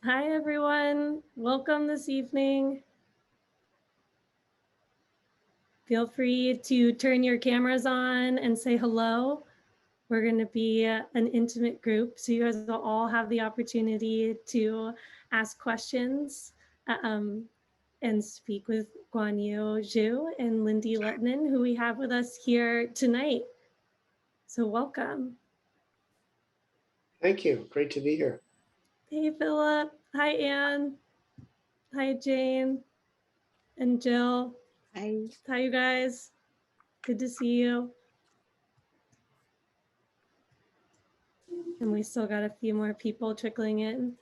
Hi, everyone. Welcome this evening. Feel free to turn your cameras on and say hello. We're going to be an intimate group, so you guys will all have the opportunity to ask questions and speak with Guanyu Xu and Linde Lehtinen, who we have with us here tonight. So welcome. Thank you. Great to be here. Hey, Philip. Hi, Anne. Hi, Jane and Jill. Hi. Hi, you guys. Good to see you. And we still got a few more people trickling in.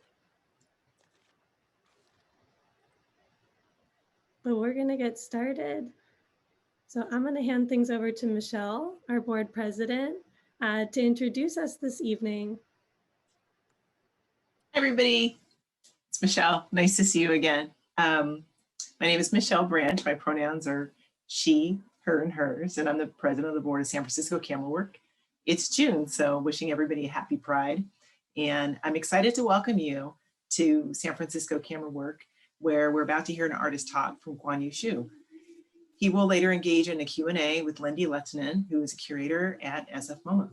But we're going to get started. So I'm going to hand things over to Michelle, our board president, to introduce us this evening. Hi, everybody. It's Michelle. Nice to see you again. My name is Michelle Branch. My pronouns are she, her, and hers, and I'm the president of the board of San Francisco Camerawork. It's June, so wishing everybody a happy Pride. And I'm excited to welcome you to San Francisco Camerawork, where we're about to hear an artist talk from Guanyu Xu. He will later engage in a Q&A with Linde Lehtinen, who is a curator at SFMOMA.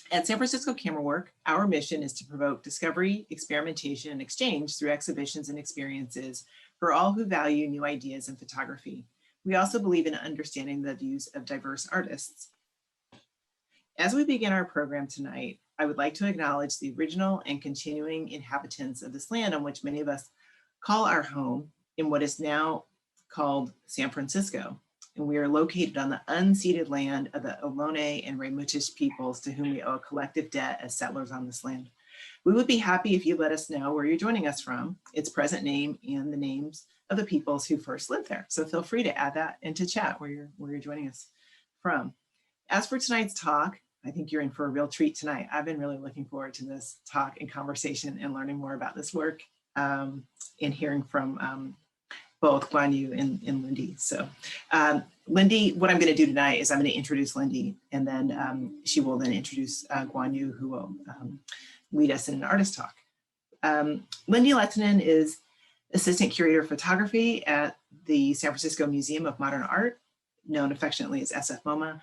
At San Francisco Camerawork, our mission is to provoke discovery, experimentation, and exchange through exhibitions and experiences for all who value new ideas in photography. We also believe in understanding the views of diverse artists. As we begin our program tonight, I would like to acknowledge the original and continuing inhabitants of this land on which many of us call our home in what is now called San Francisco. And we are located on the unceded land of the Ohlone and Ramaytush peoples to whom we owe a collective debt as settlers on this land. We would be happy if you let us know where you're joining us from, its present name, and the names of the peoples who first lived there. So feel free to add that into chat where you're joining us from. As for tonight's talk, I think you're in for a real treat tonight. I've been really looking forward to this talk and conversation and learning more about this work and hearing from both Guanyu and Linde. So Linde, what I'm going to do tonight is I'm going to introduce Linde, and then she will then introduce Guanyu, who will lead us in an artist talk. Linde Lehtinen is assistant curator of photography at the San Francisco Museum of Modern Art, known affectionately as SFMOMA.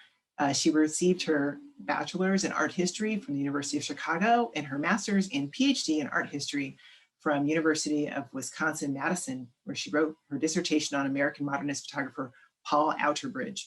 She received her bachelor's in art history from the University of Chicago and her master's and PhD in art history from University of Wisconsin-Madison, where she wrote her dissertation on American modernist photographer Paul Outerbridge.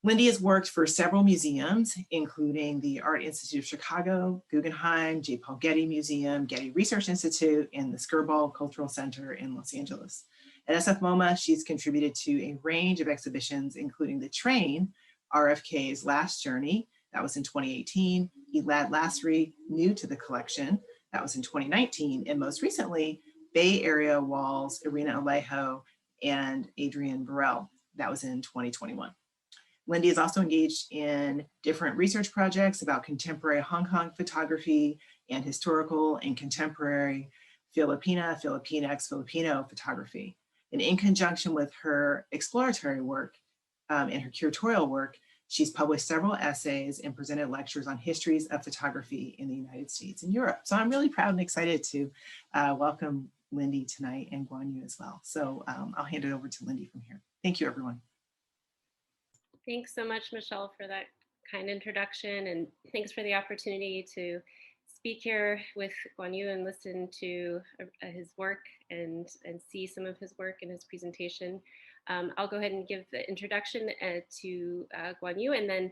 Linde has worked for several museums, including the Art Institute of Chicago, Guggenheim, J. Paul Getty Museum, Getty Research Institute, and the Skirball Cultural Center in Los Angeles. At SFMOMA, she's contributed to a range of exhibitions, including The Train, RFK's Last Journey, that was in 2018, Elad Lasry, new to the collection, that was in 2019, and most recently, Bay Area Walls, Irina Alejo, and Adrienne Burrell, that was in 2021. Linde is also engaged in different research projects about contemporary Hong Kong photography and historical and contemporary Filipinx, Filipino photography. And in conjunction with her exploratory work and her curatorial work, she's published several essays and presented lectures on histories of photography in the United States and Europe. So I'm really proud and excited to welcome Linde tonight and Guanyu as well. So I'll hand it over to Linde from here. Thank you, everyone. Thanks so much, Michelle, for that kind introduction, and thanks for the opportunity to speak here with Guanyu and listen to his work and see some of his work in his presentation. I'll go ahead and give the introduction to Guanyu, and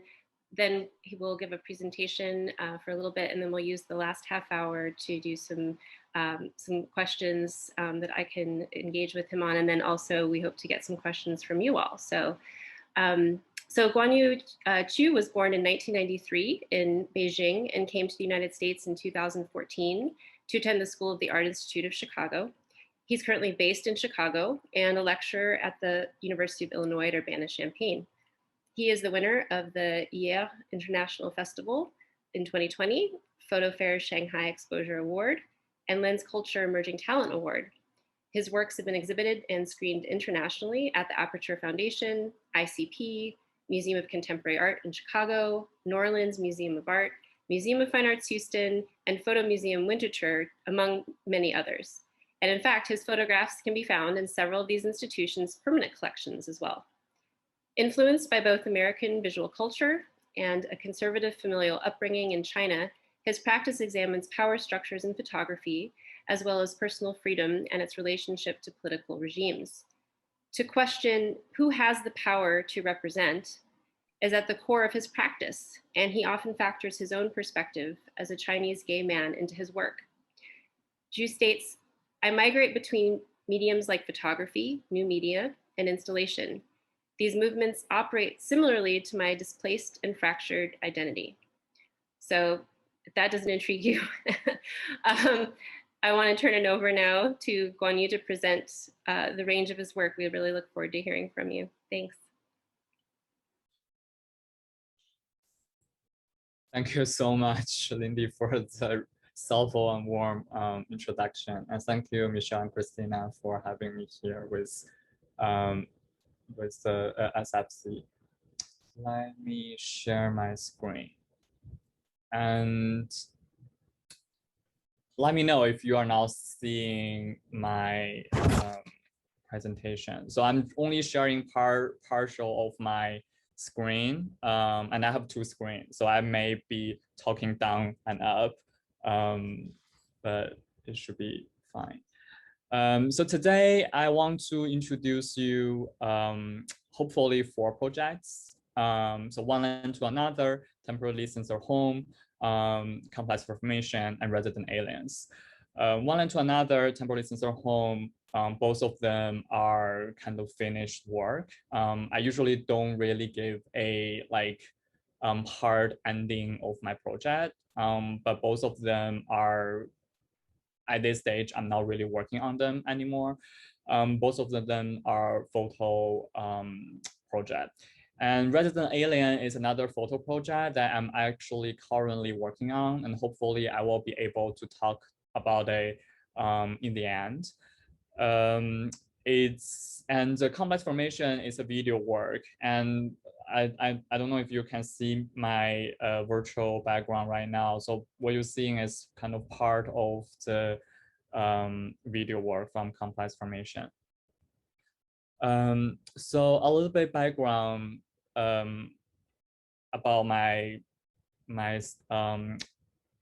then he will give a presentation for a little bit, and then we'll use the last half hour to do some questions that I can engage with him on, and then also we hope to get some questions from you all. So Guanyu Xu was born in 1993 in Beijing and came to the United States in 2014 to attend the School of the Art Institute of Chicago. He's currently based in Chicago and a lecturer at the University of Illinois at Urbana-Champaign. He is the winner of the Hyères International Festival in 2020, Photo Fair Shanghai Exposure Award, and Lens Culture Emerging Talent Award. His works have been exhibited and screened internationally at the Aperture Foundation, ICP, Museum of Contemporary Art in Chicago, New Orleans Museum of Art, Museum of Fine Arts Houston, and Photo Museum Winterthur, among many others. And in fact, his photographs can be found in several of these institutions' permanent collections as well. Influenced by both American visual culture and a conservative familial upbringing in China, his practice examines power structures in photography, as well as personal freedom and its relationship to political regimes. To question who has the power to represent is at the core of his practice, and he often factors his own perspective as a Chinese gay man into his work. Xu states, "I migrate between mediums like photography, new media, and installation. These movements operate similarly to my displaced and fractured identity." So if that doesn't intrigue you, I want to turn it over now to Guanyu to present the range of his work. We really look forward to hearing from you. Thanks. Thank you so much, Lindy, for the soulful and warm introduction. And thank you, Michelle and Christina, for having me here with the SFC. Let me share my screen. And let me know if you are now seeing my presentation. So I'm only sharing partial of my screen, and I have two screens, so I may be talking down and up, but it should be fine. So today I want to introduce you hopefully 4 projects. So One Land to Another, Temporary Sensor Home, Complex Formation, and Resident Aliens. One Land to Another, Temporary Sensor Home, both of them are kind of finished work. I usually don't really give a hard ending of my project, but both of them are, at this stage, I'm not really working on them anymore. Both of them are photo project. And Resident Alien is another photo project that I'm actually currently working on, and hopefully I will be able to talk about it in the end. And the Complex Formation is a video work, and I don't know if you can see my virtual background right now. So what you're seeing is kind of part of the video work from Complex Formation. So a little bit background about my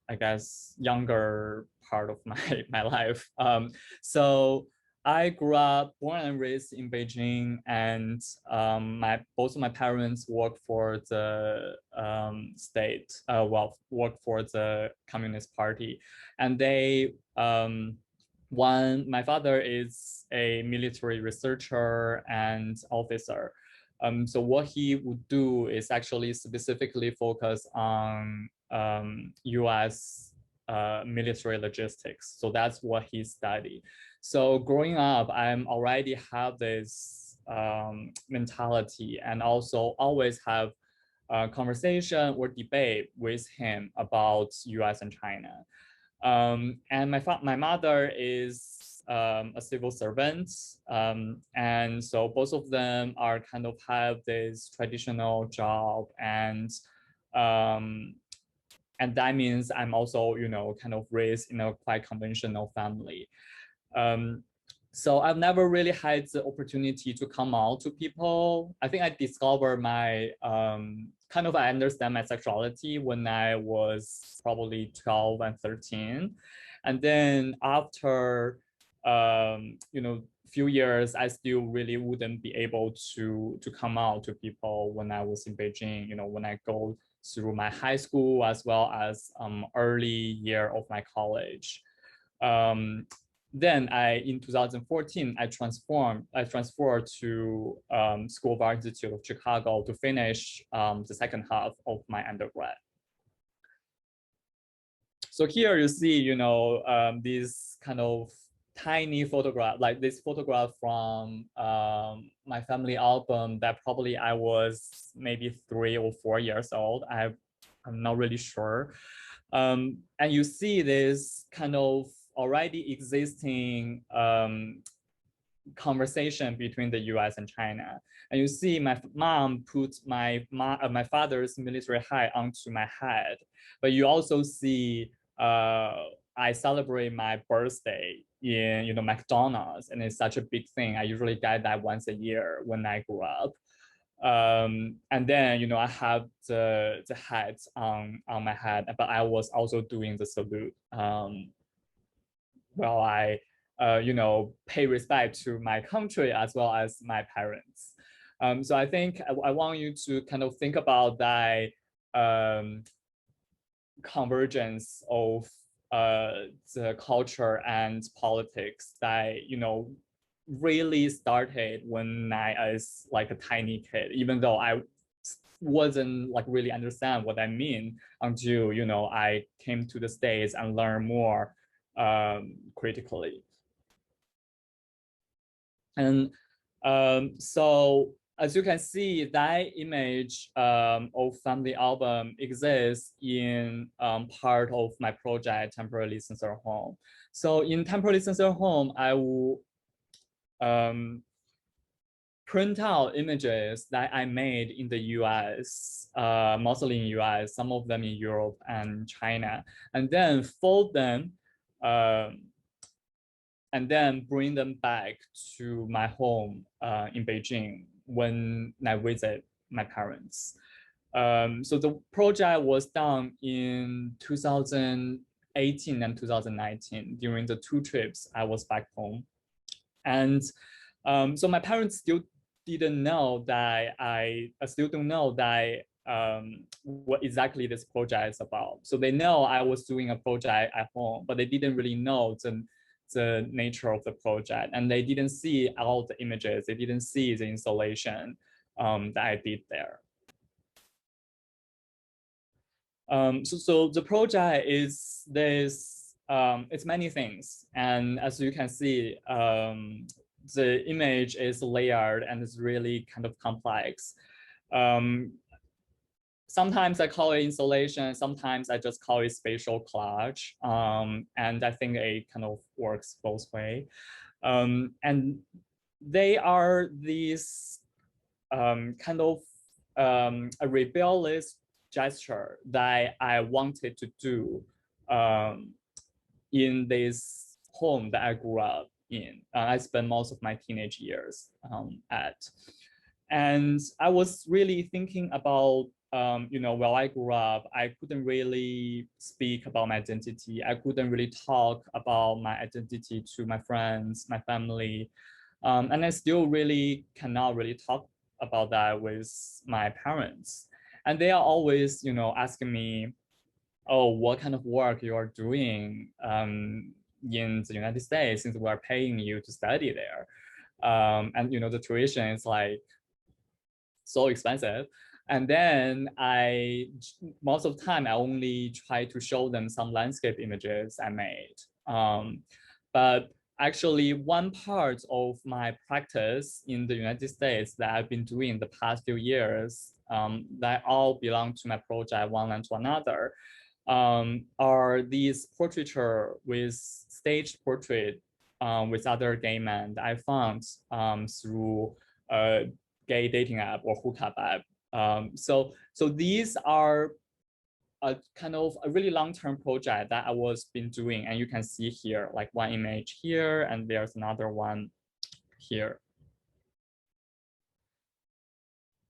I guess younger part of my life. So I grew up, born and raised in Beijing, and both of my parents work for the state, work for the Communist Party, and they my father is a military researcher and officer. So what he would do is actually specifically focus on US military logistics. So that's what he studied. So growing up, I'm already have this mentality, and also always have a conversation or debate with him about US and China. And my mother is a civil servant, and so both of them are kind of have this traditional job, and that means I'm also, kind of raised in a quite conventional family. So I've never really had the opportunity to come out to people. I think I discovered my I understand my sexuality when I was probably 12 and 13. And then after, few years, I still really wouldn't be able to come out to people when I was in Beijing, when I go through my high school as well as early year of my college. Then in 2014, I transferred to School of Art Institute of Chicago to finish the second half of my undergrad. So here you see, this kind of tiny photograph, like this photograph from my family album that probably I was maybe 3 or 4 years old. I'm not really sure. And you see this kind of already existing conversation between the US and China. And you see my mom put my father's military hat onto my head. But you also see I celebrate my birthday in McDonald's, and it's such a big thing. I usually get that once a year when I grew up. And then I have the hat on my head, but I was also doing the salute while I pay respect to my country as well as my parents. So I think I want you to kind of think about that convergence of the culture and politics that really started when I was like a tiny kid, even though I wasn't like really understand what I mean until I came to the States and learned more critically. And so as you can see, that image of family album exists in part of my project, Temporarily Censored Home. So in Temporarily Censored Home, I will print out images that I made in the US, mostly in US, some of them in Europe and China, and then fold them and then bring them back to my home in Beijing when I visit my parents. So the project was done in 2018 and 2019 during the 2 trips I was back home. And so my parents still didn't know that I still don't know that what exactly this project is about. So they know I was doing a project at home, but they didn't really know the nature of the project, and they didn't see all the images. They didn't see the installation that I did there. So the project is this, it's many things. And as you can see, the image is layered and it's really kind of complex. Sometimes I call it installation, sometimes I just call it spatial collage. And I think it kind of works both ways. And they are these kind of a rebellious gesture that I wanted to do in this home that I grew up in. I spent most of my teenage years at. And I was really thinking about, while I grew up, I couldn't really speak about my identity. I couldn't really talk about my identity to my friends, my family. And I still really cannot really talk about that with my parents. And they are always, asking me, oh, what kind of work you are doing in the United States since we are paying you to study there. And, the tuition is like so expensive. And then most of the time, I only try to show them some landscape images I made. But actually, one part of my practice in the United States that I've been doing the past few years, that all belong to my project One Land to Another, are these portraiture with staged portrait with other gay men that I found through a gay dating app or hookup app. So these are a kind of a really long-term project that I was been doing, and you can see here like one image here, and there's another one here.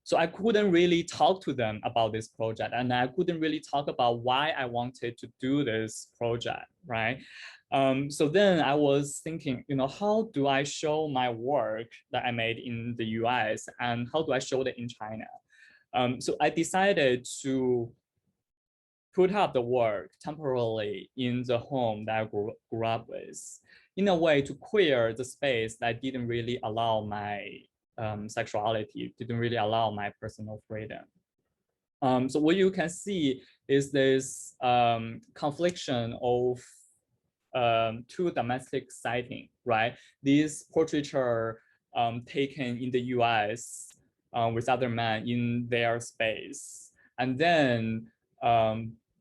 So I couldn't really talk to them about this project, and I couldn't really talk about why I wanted to do this project, right? So then I was thinking, how do I show my work that I made in the US, and how do I show it in China? So I decided to put up the work temporarily in the home that I grew up with, in a way to clear the space that didn't really allow my sexuality, didn't really allow my personal freedom. So what you can see is this confliction of 2 domestic setting, right? These portraiture taken in the US with other men in their space, and then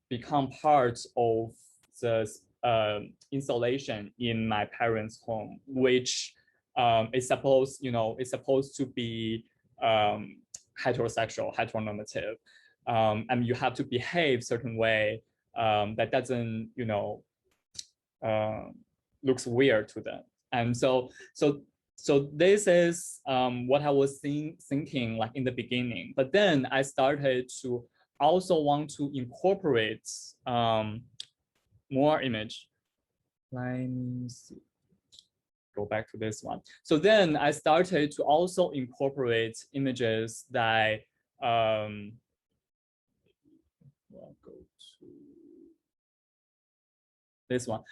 become part of the installation in my parents' home, which it's supposed to be heterosexual, heteronormative, and you have to behave certain way that doesn't, looks weird to them. And so this is what I was thinking like in the beginning. But then I started to also want to incorporate more image. Let me see. Go back to this one. So then I started to also incorporate images that I'll go to this one.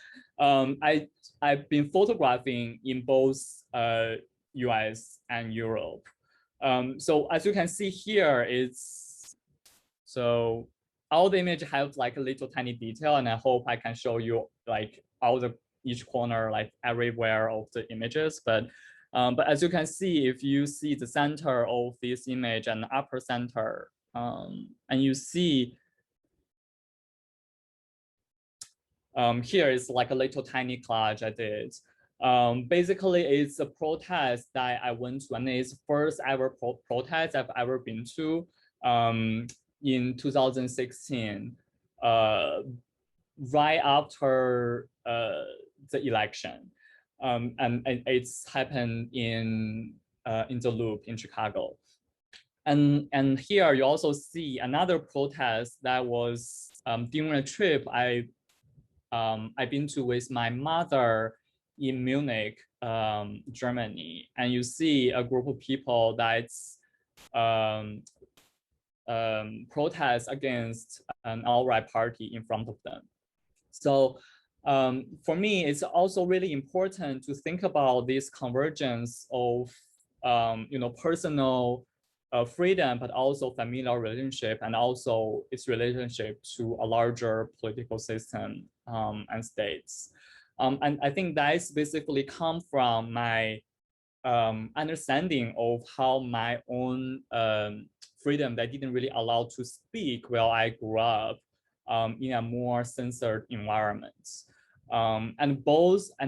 I've been photographing in both US and Europe. So as you can see here, so all the image have like a little tiny detail, and I hope I can show you like each corner, like everywhere of the images. But as you can see, if you see the center of this image and the upper center, and you see here is like a little tiny collage I did. Basically, it's a protest that I went to, and it's first ever protest I've ever been to in 2016, right after the election, and it's happened in the Loop in Chicago. And here you also see another protest that was during a trip I've been to with my mother in Munich, Germany, and you see a group of people that's protest against an alt-right party in front of them. So for me, it's also really important to think about this convergence of personal freedom, but also familial relationship, and also its relationship to a larger political system and states. And I think that's basically come from my understanding of how my own freedom that didn't really allow to speak while I grew up in a more censored environment. And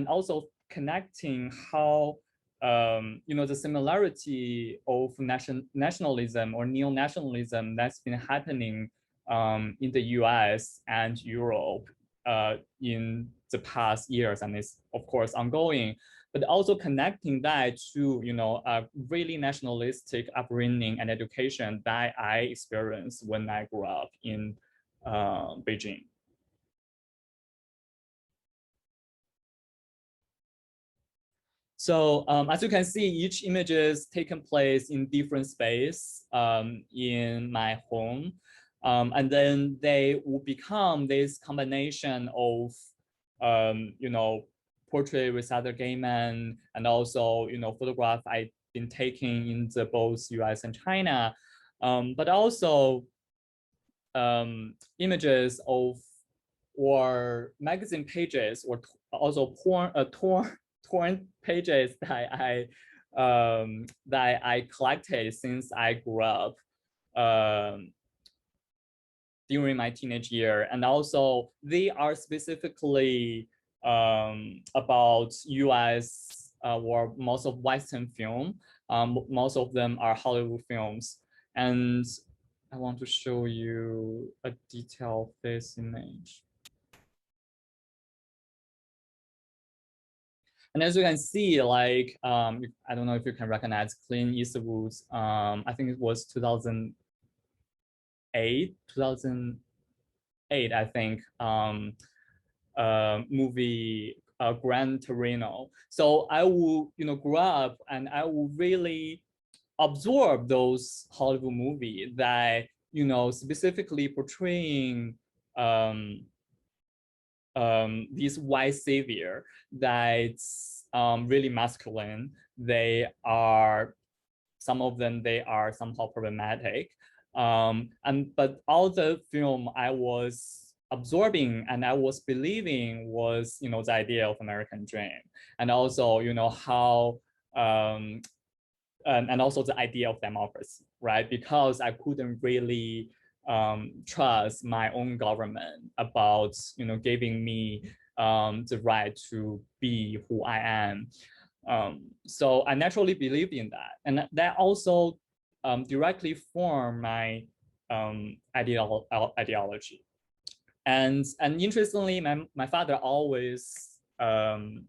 also connecting how the similarity of nationalism or neo-nationalism that's been happening in the US and Europe in the past years, and it's of course ongoing, but also connecting that to a really nationalistic upbringing and education that I experienced when I grew up in Beijing. So as you can see, each image is taken place in different space in my home. And then they will become this combination of, portrait with other gay men, and also, photograph I've been taking in both US and China, but also images of or magazine pages, or also torn pages that I collected since I grew up during my teenage year. And also they are specifically about US or most of Western film. Most of them are Hollywood films. And I want to show you a detail of this image. And as you can see, like, I don't know if you can recognize Clint Eastwood's, I think it was 2008, I think, movie Gran Torino. So I will, grow up and I will really absorb those Hollywood movies that, specifically portraying this white savior that's really masculine. Some of them are somehow problematic. But all the film I was absorbing and I was believing was, the idea of American dream, and also, how, and also the idea of democracy, right? Because I couldn't really trust my own government about, giving me the right to be who I am. So I naturally believed in that, and that also directly formed my ideology. And interestingly, my father always, I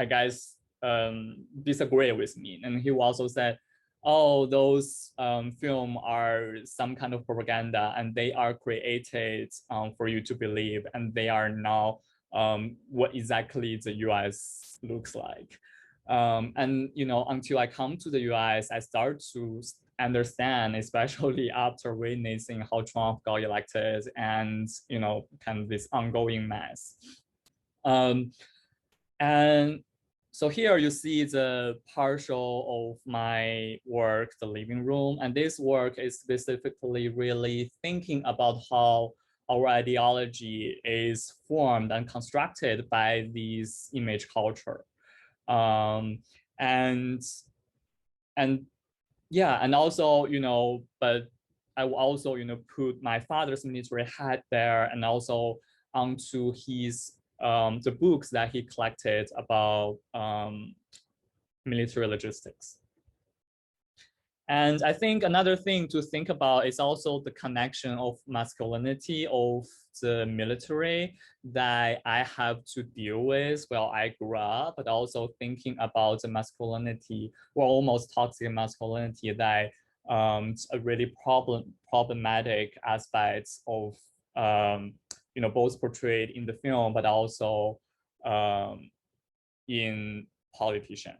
guess, disagree with me, and he also said, "Oh, those film are some kind of propaganda, and they are created for you to believe, and they are not what exactly the US looks like." And until I come to the US, I start to understand, especially after witnessing how Trump got elected, and kind of this ongoing mess. And so here you see the partial of my work, the living room, and this work is specifically really thinking about how our ideology is formed and constructed by these image culture. And yeah, and also, but I will also, put my father's military hat there, and also onto his the books that he collected about military logistics. And I think another thing to think about is also the connection of masculinity of the military that I have to deal with while I grew up, but also thinking about the masculinity, or almost toxic masculinity, that a really problematic aspects of both portrayed in the film, but also in politicians.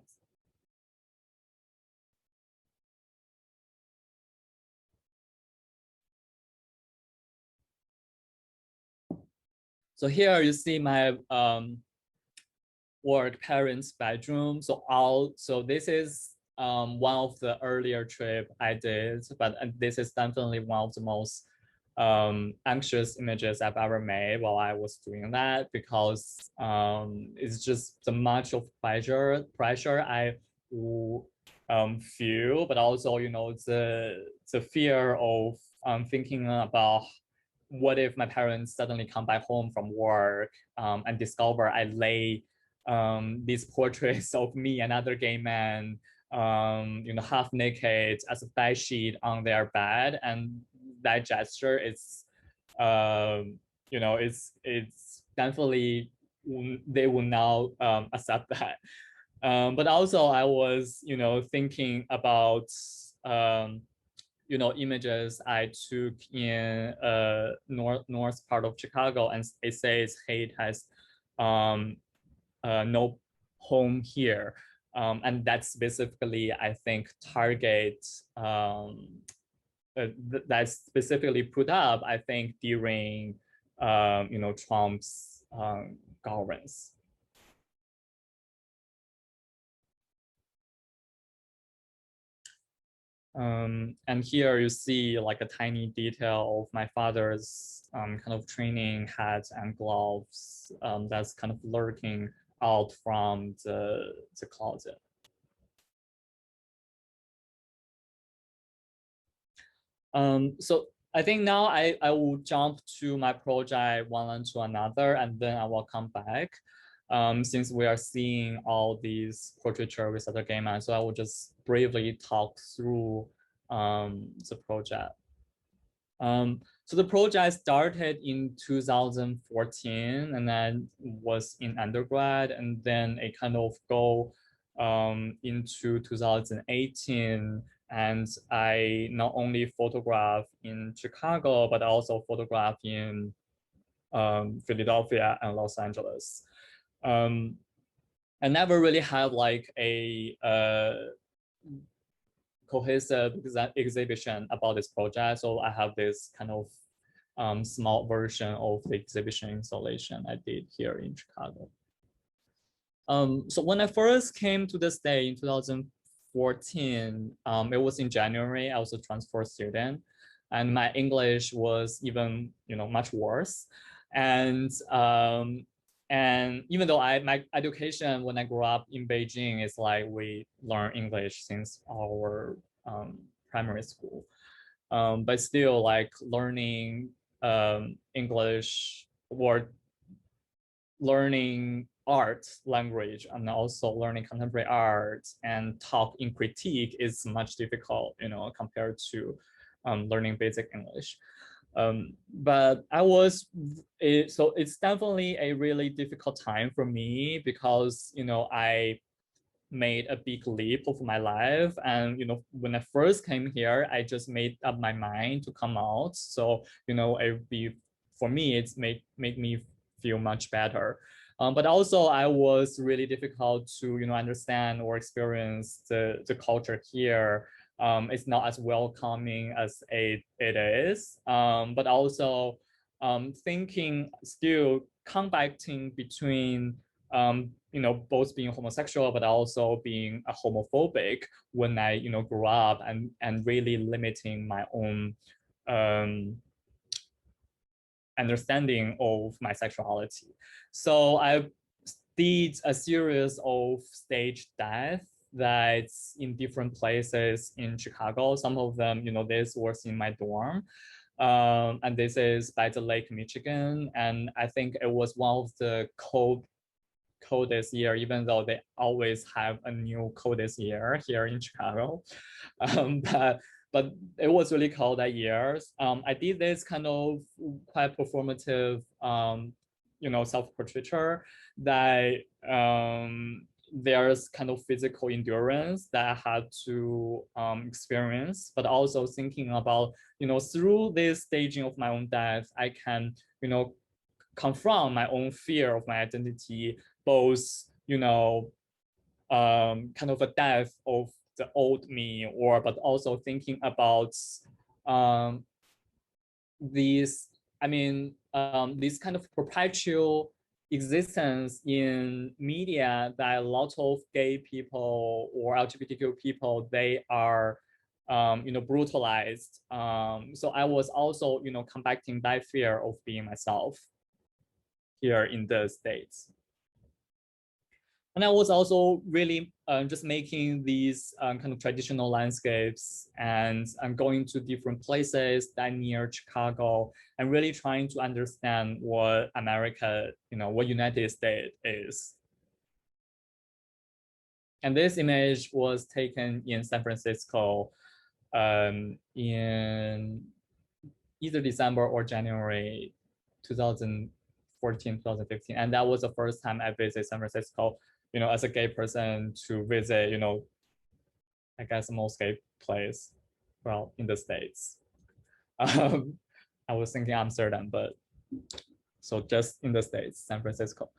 So here you see my work parents' bedroom. So this is one of the earlier trip I did, but this is definitely one of the most anxious images I've ever made while I was doing that, because it's just so much of pressure I feel, but also the fear of thinking about what if my parents suddenly come back home from work and discover I lay these portraits of me and other gay men, half naked as a bed sheet on their bed, and that gesture is, it's definitely, they will now accept that. But also I was, thinking about images I took in north part of Chicago, and it says hate has no home here, and that's specifically, I think, target that's specifically put up, I think, during Trump's governance. And here you see like a tiny detail of my father's kind of training hats and gloves that's kind of lurking out from the closet. So I think now I will jump to my project one to another, and then I will come back. Since we are seeing all these portraiture with other gay men, so I will just briefly talk through the project. So the project started in 2014, and then was in undergrad, and then it kind of go into 2018, and I not only photograph in Chicago, but also photograph in Philadelphia and Los Angeles. I never really had like a cohesive exhibition about this project, so I have this kind of small version of the exhibition installation I did here in Chicago. So when I first came to the state in 2014, it was in January. I was a transfer student, and my English was even much worse. And even though my education when I grew up in Beijing is like we learn English since our primary school, but still like learning English or learning art language and also learning contemporary art and talk in critique is much difficult, you know, compared to learning basic English. But so it's definitely a really difficult time for me because, you know, I made a big leap of my life. And, you know, when I first came here, I just made up my mind to come out. So, you know, for me, it's made me feel much better. But also I was really difficult to, you know, understand or experience the culture here. It's not as welcoming as it is, but also thinking, still combating between you know, both being homosexual but also being a homophobic when I, you know, grew up, and really limiting my own understanding of my sexuality. So I did a series of stage deaths that's in different places in Chicago. Some of them, you know, this was in my dorm. And this is by the Lake Michigan. And I think it was one of the coldest year, even though they always have a new coldest year here in Chicago. But it was really cold that year. I did this kind of quite performative, you know, self-portraiture that there's kind of physical endurance that I had to experience, but also thinking about, you know, through this staging of my own death, I can, you know, confront my own fear of my identity, both, you know, kind of a death of the old me, but also thinking about these kind of perpetual existence in media that a lot of gay people or LGBTQ people, they are you know, brutalized. So I was also, you know, combating that fear of being myself here in the States. And I was also really just making these kind of traditional landscapes and going to different places that near Chicago and really trying to understand what America, you know, what United States is. And this image was taken in San Francisco in either December or January 2014, 2015. And that was the first time I visited San Francisco, you know, as a gay person to visit, you know, I guess the most gay place, well, in the States. I was thinking Amsterdam, but so just in the States, San Francisco.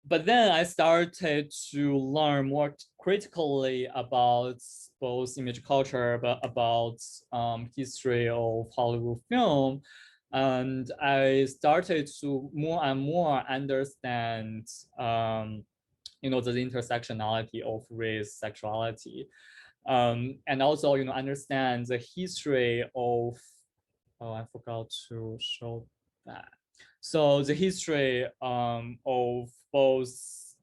But then I started to learn more critically about both image culture, but about history of Hollywood film. And I started to more and more understand, you know, the intersectionality of race, sexuality, and also, you know, understand the history of, oh, I forgot to show that. So the history of both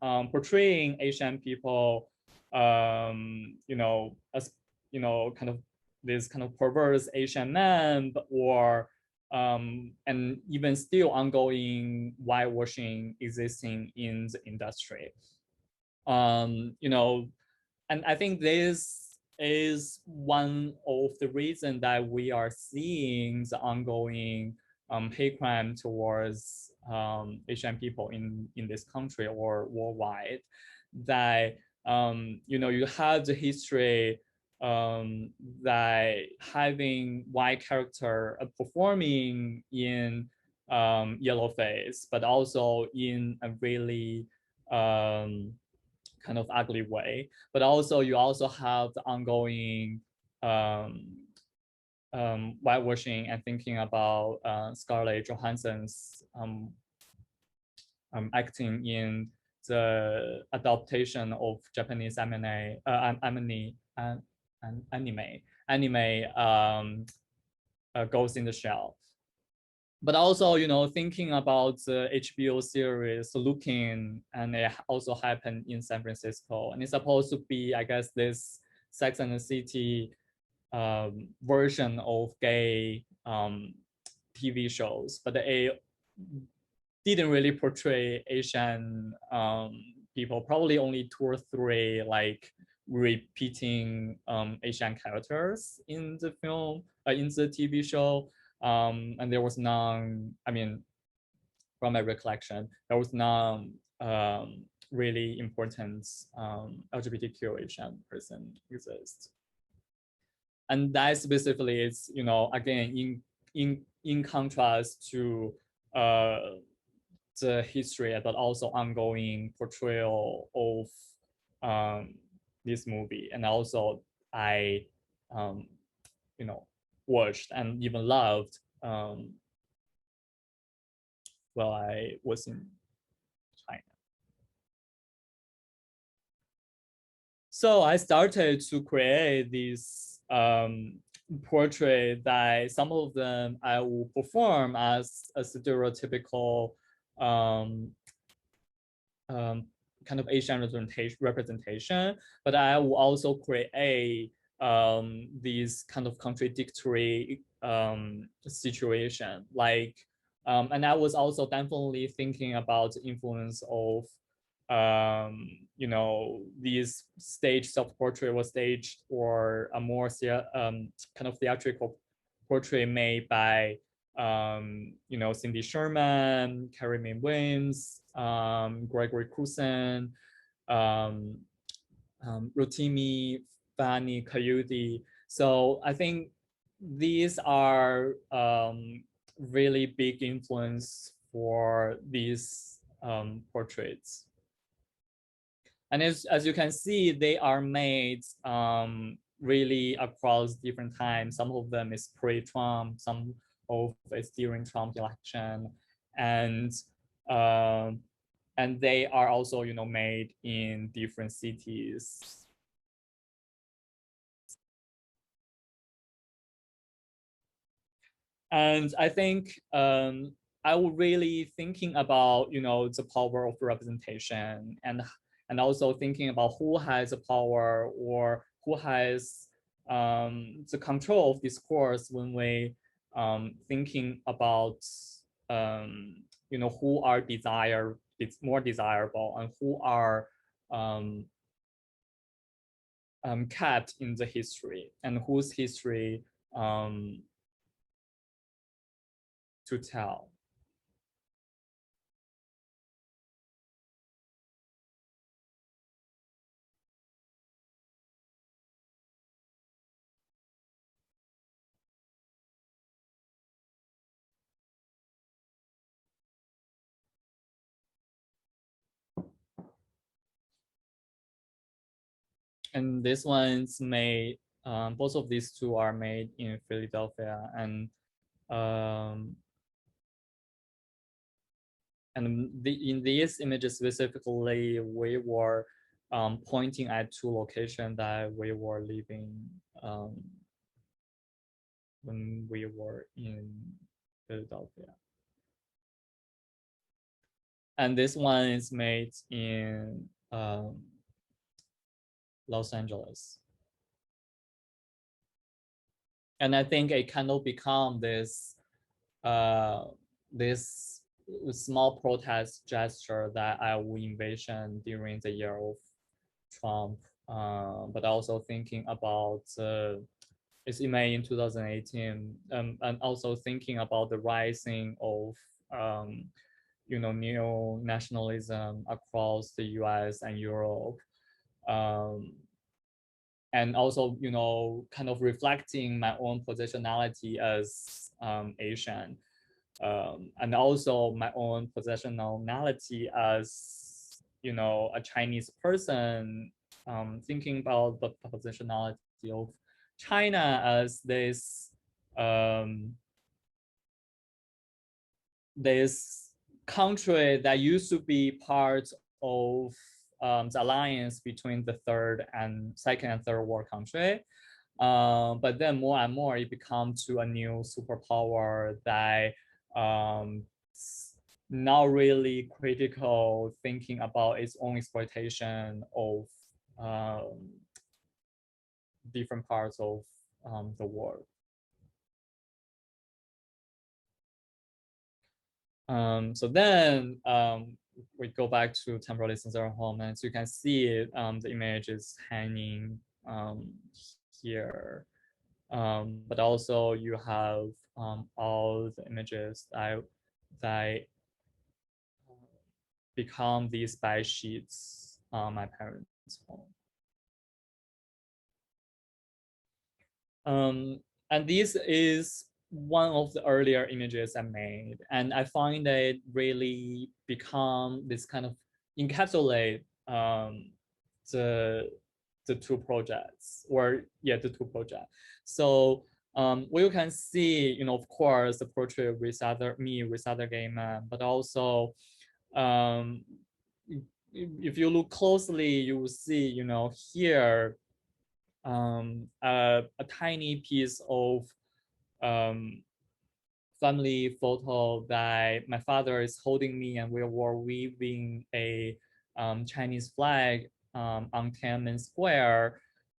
portraying Asian people, you know, as, you know, kind of this kind of perverse Asian man, or and even still ongoing whitewashing existing in the industry. You know, and I think this is one of the reasons that we are seeing the ongoing hate crime towards Asian people in this country or worldwide. That you know, you have the history that having white character performing in yellowface, but also in a really kind of ugly way. But also you also have the ongoing whitewashing and thinking about Scarlett Johansson's acting in the adaptation of Japanese anime, Ghost in the Shell. But also, you know, thinking about the HBO series Looking, and it also happened in San Francisco, and it's supposed to be, I guess, this Sex and the City version of gay TV shows, but didn't really portray Asian people. Probably only 2 or 3 like repeating Asian characters in the film, in the TV show. And there was none, I mean, from my recollection, there was none really important LGBTQ Asian person exist. And that specifically is, you know, again, in contrast to the history, but also ongoing portrayal of this movie. And also I, you know, watched and even loved while I was in China. So I started to create these portraits that some of them I will perform as a stereotypical kind of Asian representation, but I will also create these kind of contradictory situation, like, and I was also definitely thinking about the influence of, you know, these stage self-portrait was staged or a more kind of theatrical portrait made by, you know, Cindy Sherman, Carrie Mae Williams, Gregory Cousin, Rotimi, Fanny Coyote. So I think these are really big influence for these portraits. And as you can see, they are made really across different times. Some of them is pre-Trump, some of it's during Trump election, and they are also, you know, made in different cities. And I think I was really thinking about, you know, the power of representation, and also thinking about who has the power or who has the control of discourse when we thinking about you know, who are it's more desirable and who are kept in the history and whose history to tell. And this one's made, both of these two are made in Philadelphia, and in these images specifically, we were pointing at 2 locations that we were living when we were in Philadelphia. And this one is made in Los Angeles. And I think it kind of become this this small protest gesture that I will envision during the year of Trump, but also thinking about it's in May in 2018, and also thinking about the rising of you know, neo-nationalism across the US and Europe. And also, you know, kind of reflecting my own positionality as Asian, and also my own positionality as, you know, a Chinese person, thinking about the positionality of China as this this country that used to be part of the alliance between the second and third world country, but then more and more it becomes to a new superpower that not really critical, thinking about its own exploitation of different parts of the world. So then we go back to temporary sensor home, and so you can see the image is hanging here. But also you have all the images that become these spy sheets on my parents' home. And this is one of the earlier images I made, and I find it really become this kind of encapsulate the two projects, or yeah, the two projects. So we can see, you know, of course, the portrait with me with other gay men, but also if you look closely, you will see, you know, here a tiny piece of family photo that my father is holding me, and we were weaving a Chinese flag on Tiananmen Square.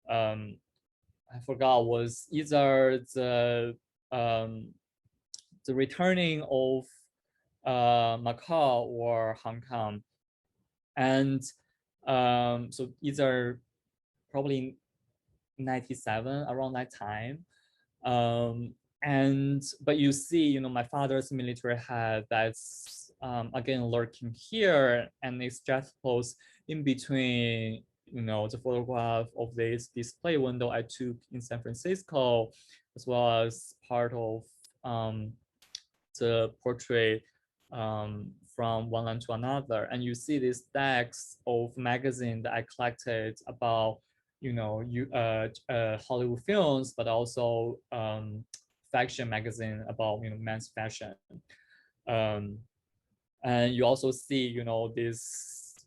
I forgot, was either the returning of Macau or Hong Kong, and so either probably 97, around that time. But you see, you know, my father's military hat that's again lurking here, and it's just posed in between, you know, the photograph of this display window I took in San Francisco, as well as part of the portrait from one land to another. And you see these stacks of magazines that I collected about, you know, Hollywood films, but also fashion magazine about, you know, men's fashion. And you also see, you know, these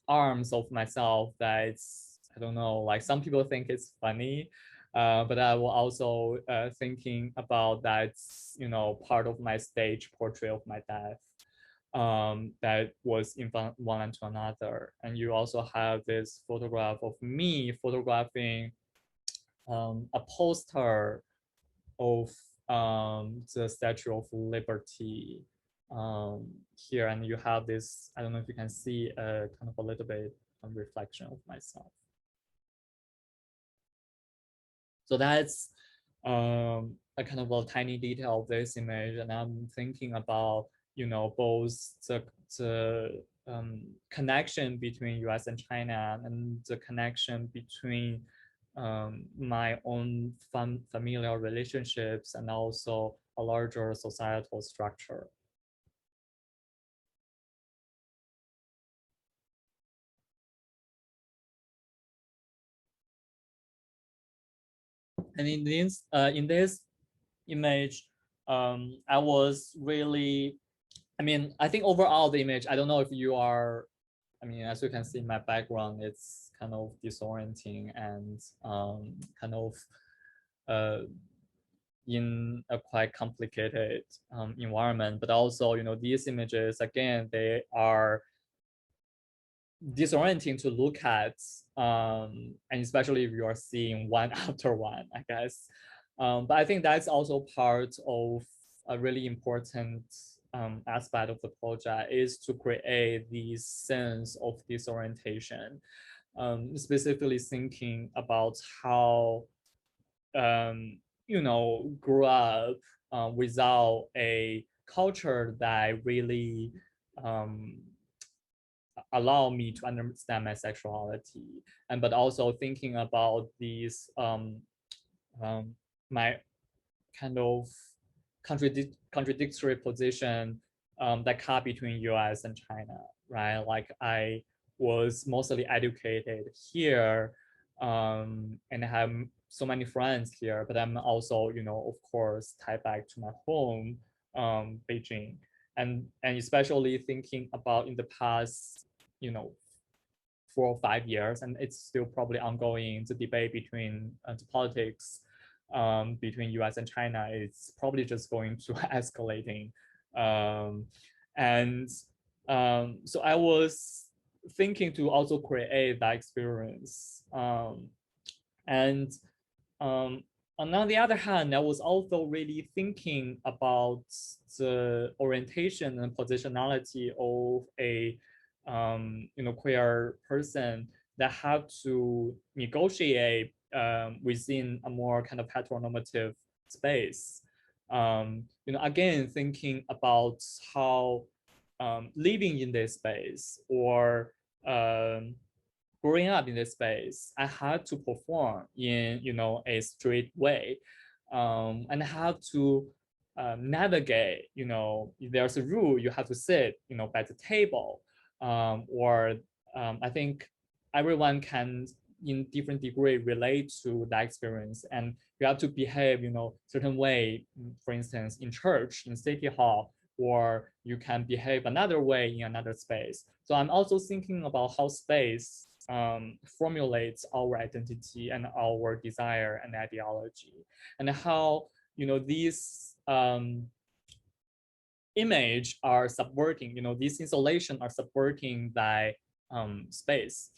arms of myself that's, I don't know, like some people think it's funny, but I was also thinking about that's, you know, part of my stage portrait of my death. That was in one and to another. And you also have this photograph of me photographing a poster of the Statue of Liberty here, and you have this, I don't know if you can see a kind of a little bit of reflection of myself. So that's a kind of a tiny detail of this image, and I'm thinking about, you know, both the connection between US and China, and the connection between my own familial relationships, and also a larger societal structure. And in this image, I was really, I mean, I think overall the image, I don't know if you are, I mean, as you can see in my background, it's kind of disorienting and kind of in a quite complicated environment. But also, you know, these images, again, they are disorienting to look at, and especially if you are seeing one after one, I guess. But I think that's also part of a really important aspect of the project, is to create this sense of disorientation, specifically thinking about how you know, grew up without a culture that really allow me to understand my sexuality, and but also thinking about these my kind of contradictory position that cut between US and China, right? Like I was mostly educated here, and I have so many friends here, but I'm also, you know, of course, tied back to my home, Beijing, and especially thinking about in the past, you know, 4 or 5 years, and it's still probably ongoing, the debate between the politics between US and China is probably just going to escalating. So I was thinking to also create that experience. on the other hand, I was also really thinking about the orientation and positionality of a queer person that have to negotiate within a more kind of heteronormative space. Again, thinking about how living in this space or growing up in this space, I had to perform in a straight way, and have to navigate. If there's a rule, you have to sit by the table, or I think everyone can in different degree relate to that experience, and you have to behave certain way, for instance in church, in city hall, or you can behave another way in another space. So I'm also thinking about how space formulates our identity and our desire and ideology, and how these image are subverting, these installation are subverting that space.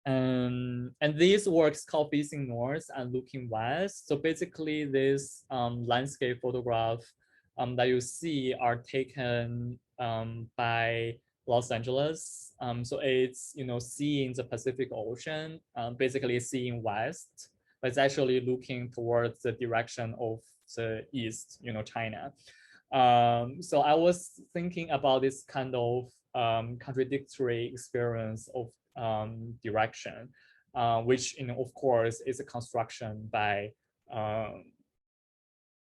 And these works called Facing North and Looking West. So basically this landscape photograph that you see are taken by Los Angeles. So it's seeing the Pacific Ocean, basically seeing west, but it's actually looking towards the direction of the east, China. So I was thinking about this kind of contradictory experience of direction, which of course is a construction by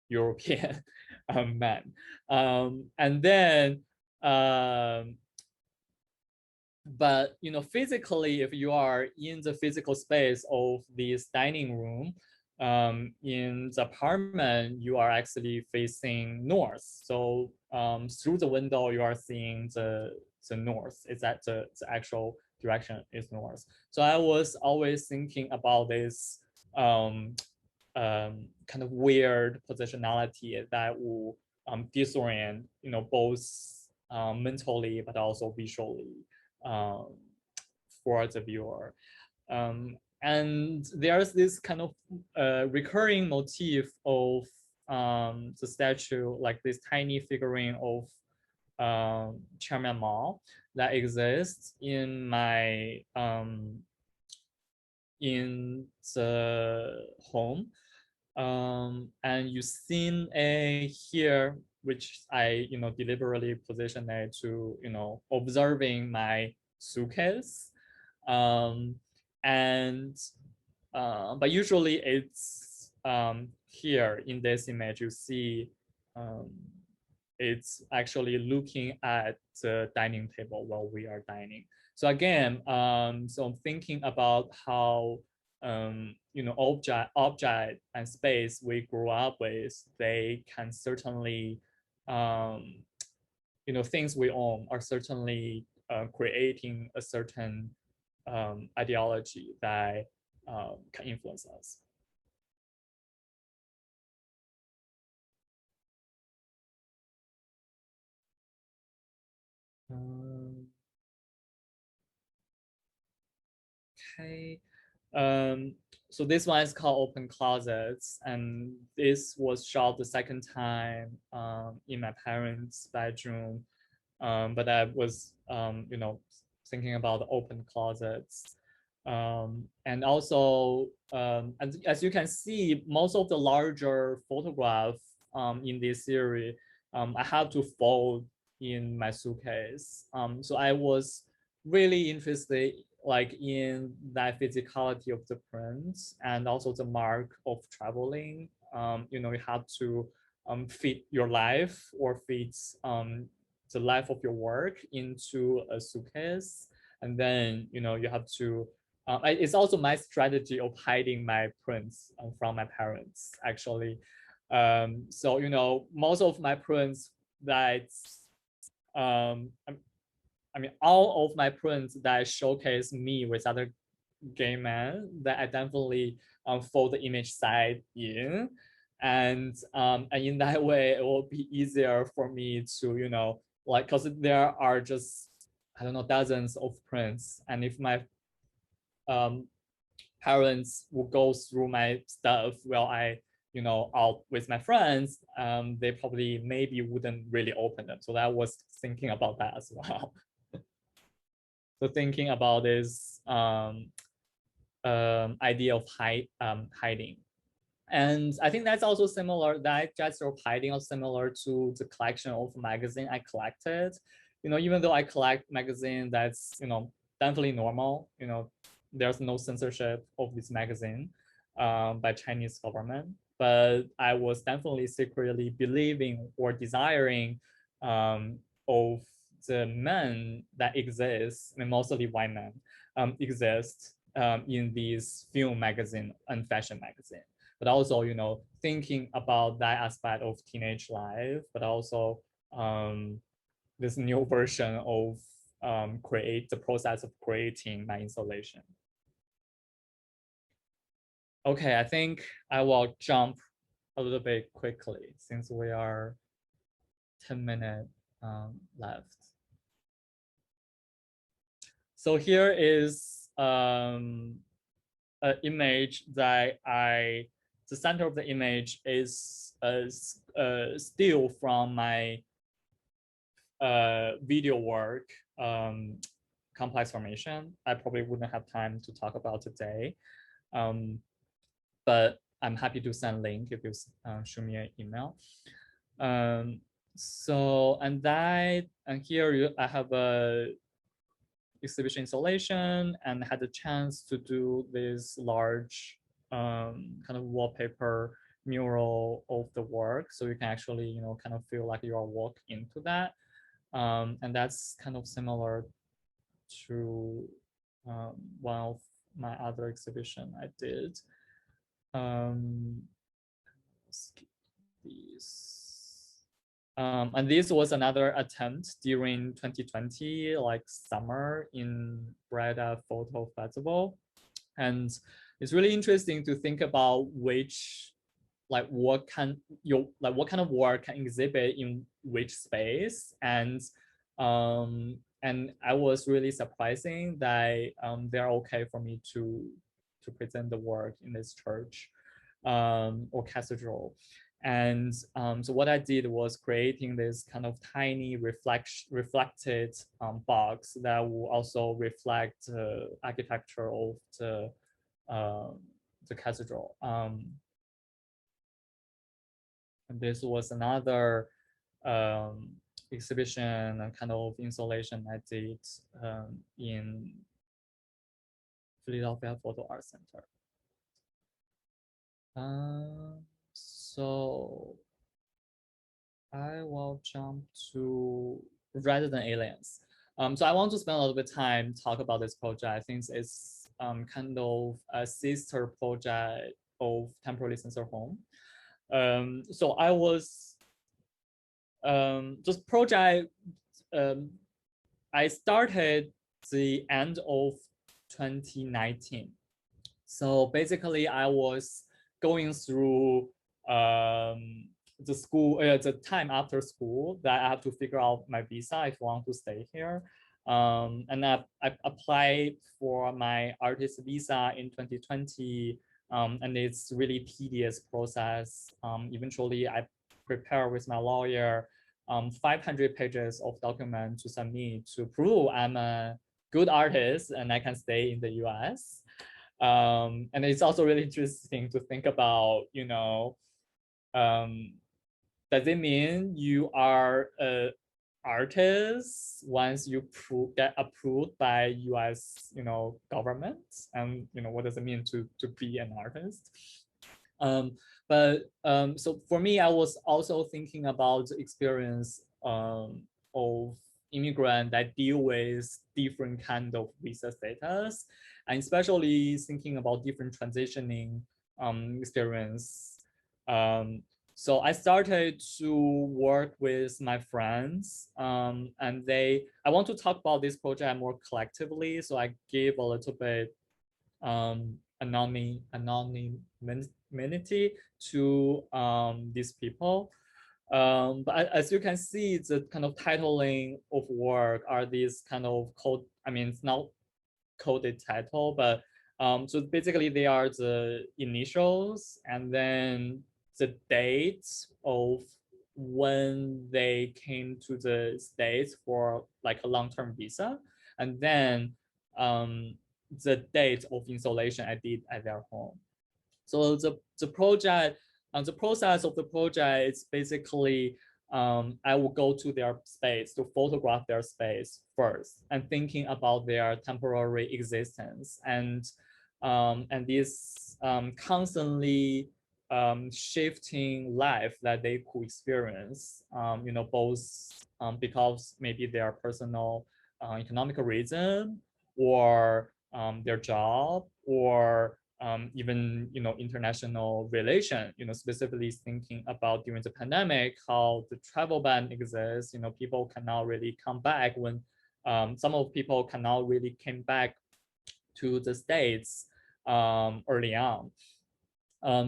European men. And then but physically, if you are in the physical space of this dining room, in the apartment, you are actually facing north. So through the window, you are seeing the north. Is that the actual direction is north. So I was always thinking about this kind of weird positionality that will disorient, both mentally but also visually for the viewer. And there's this kind of recurring motif of the statue, like this tiny figurine of Chairman Mao that exists in my in the home, and you've seen here, which I deliberately positioned it to observing my suitcase, and but usually it's here in this image you see it's actually looking at the dining table while we are dining. So again, so I'm thinking about how object and space we grew up with, they can certainly things we own are certainly creating a certain ideology that can influence us. Okay. So this one is called Open Closets, and this was shot the second time in my parents' bedroom. But I was, thinking about the open closets. And also, as you can see, most of the larger photographs in this series, I have to fold in my suitcase. So I was really interested in that physicality of the prints and also the mark of traveling. You have to fit your life or fit the life of your work into a suitcase, and then you have to. It's also my strategy of hiding my prints from my parents, actually. So most of my prints that I mean, all of my prints that showcase me with other gay men, that I definitely fold the image side in, and in that way it will be easier for me to because there are just, I don't know, dozens of prints, and if my parents would go through my stuff while I, out with my friends, they probably maybe wouldn't really open them. So I was thinking about that as well. So thinking about this idea of hiding. And I think that's also similar, that gesture of hiding is similar to the collection of magazine I collected. Even though I collect magazine, that's, definitely normal. There's no censorship of this magazine by Chinese government. But I was definitely secretly believing or desiring of the men that exist, mostly white men, exist in these film magazine and fashion magazine. But also, thinking about that aspect of teenage life, but also this new version of the process of creating my installation. Okay, I think I will jump a little bit quickly since we are 10 minutes left. So here is an image that the center of the image is still from my video work, complex formation. I probably wouldn't have time to talk about today, but I'm happy to send link if you shoot me an email. And here I have a exhibition installation and had the chance to do this large kind of wallpaper mural of the work, so you can actually kind of feel like you are walking into that, and that's kind of similar to one of my other exhibition I did. Skip these. And this was another attempt during 2020, like summer in Breda Photo Festival. And it's really interesting to think about what kind of work can exhibit in which space. And I was really surprising that they're okay for me to present the work in this church or cathedral. And so what I did was creating this kind of tiny reflected box that will also reflect the architecture of the cathedral. And this was another exhibition and kind of installation I did in Philadelphia Photo Art Center. So I will jump to Rather Than Aliens. So I want to spend a little bit of time talk about this project. I think it's kind of a sister project of Temporary Censored Home. So I was this project. I started the end of 2019. So basically, I was going through the time after school that I have to figure out my visa if I want to stay here. And I applied for my artist visa in 2020, and it's really tedious process. Eventually, I prepare with my lawyer 500 pages of document to submit to prove I'm a good artist and I can stay in the US. And it's also really interesting to think about, does it mean you are an artist once you get approved by US, government? And what does it mean to be an artist? So for me, I was also thinking about the experience of immigrant that deal with different kind of visa status, and especially thinking about different transitioning experience. So I started to work with my friends, and I want to talk about this project more collectively. So I gave a little bit anonymity to these people. But as you can see, the kind of titling of work are these kind of code. I mean, it's not coded title, but So basically they are the initials and then the dates of when they came to the States for like a long-term visa, and then the date of installation I did at their home. So the project, the process of the project is basically I will go to their space to photograph their space first and thinking about their temporary existence and this constantly shifting life that they could experience, you know, both because maybe their personal economic reason or their job or even, you know, international relation, you know, specifically thinking about during the pandemic, how the travel ban exists, you know, people cannot really come back when some of people cannot really came back to the States early on.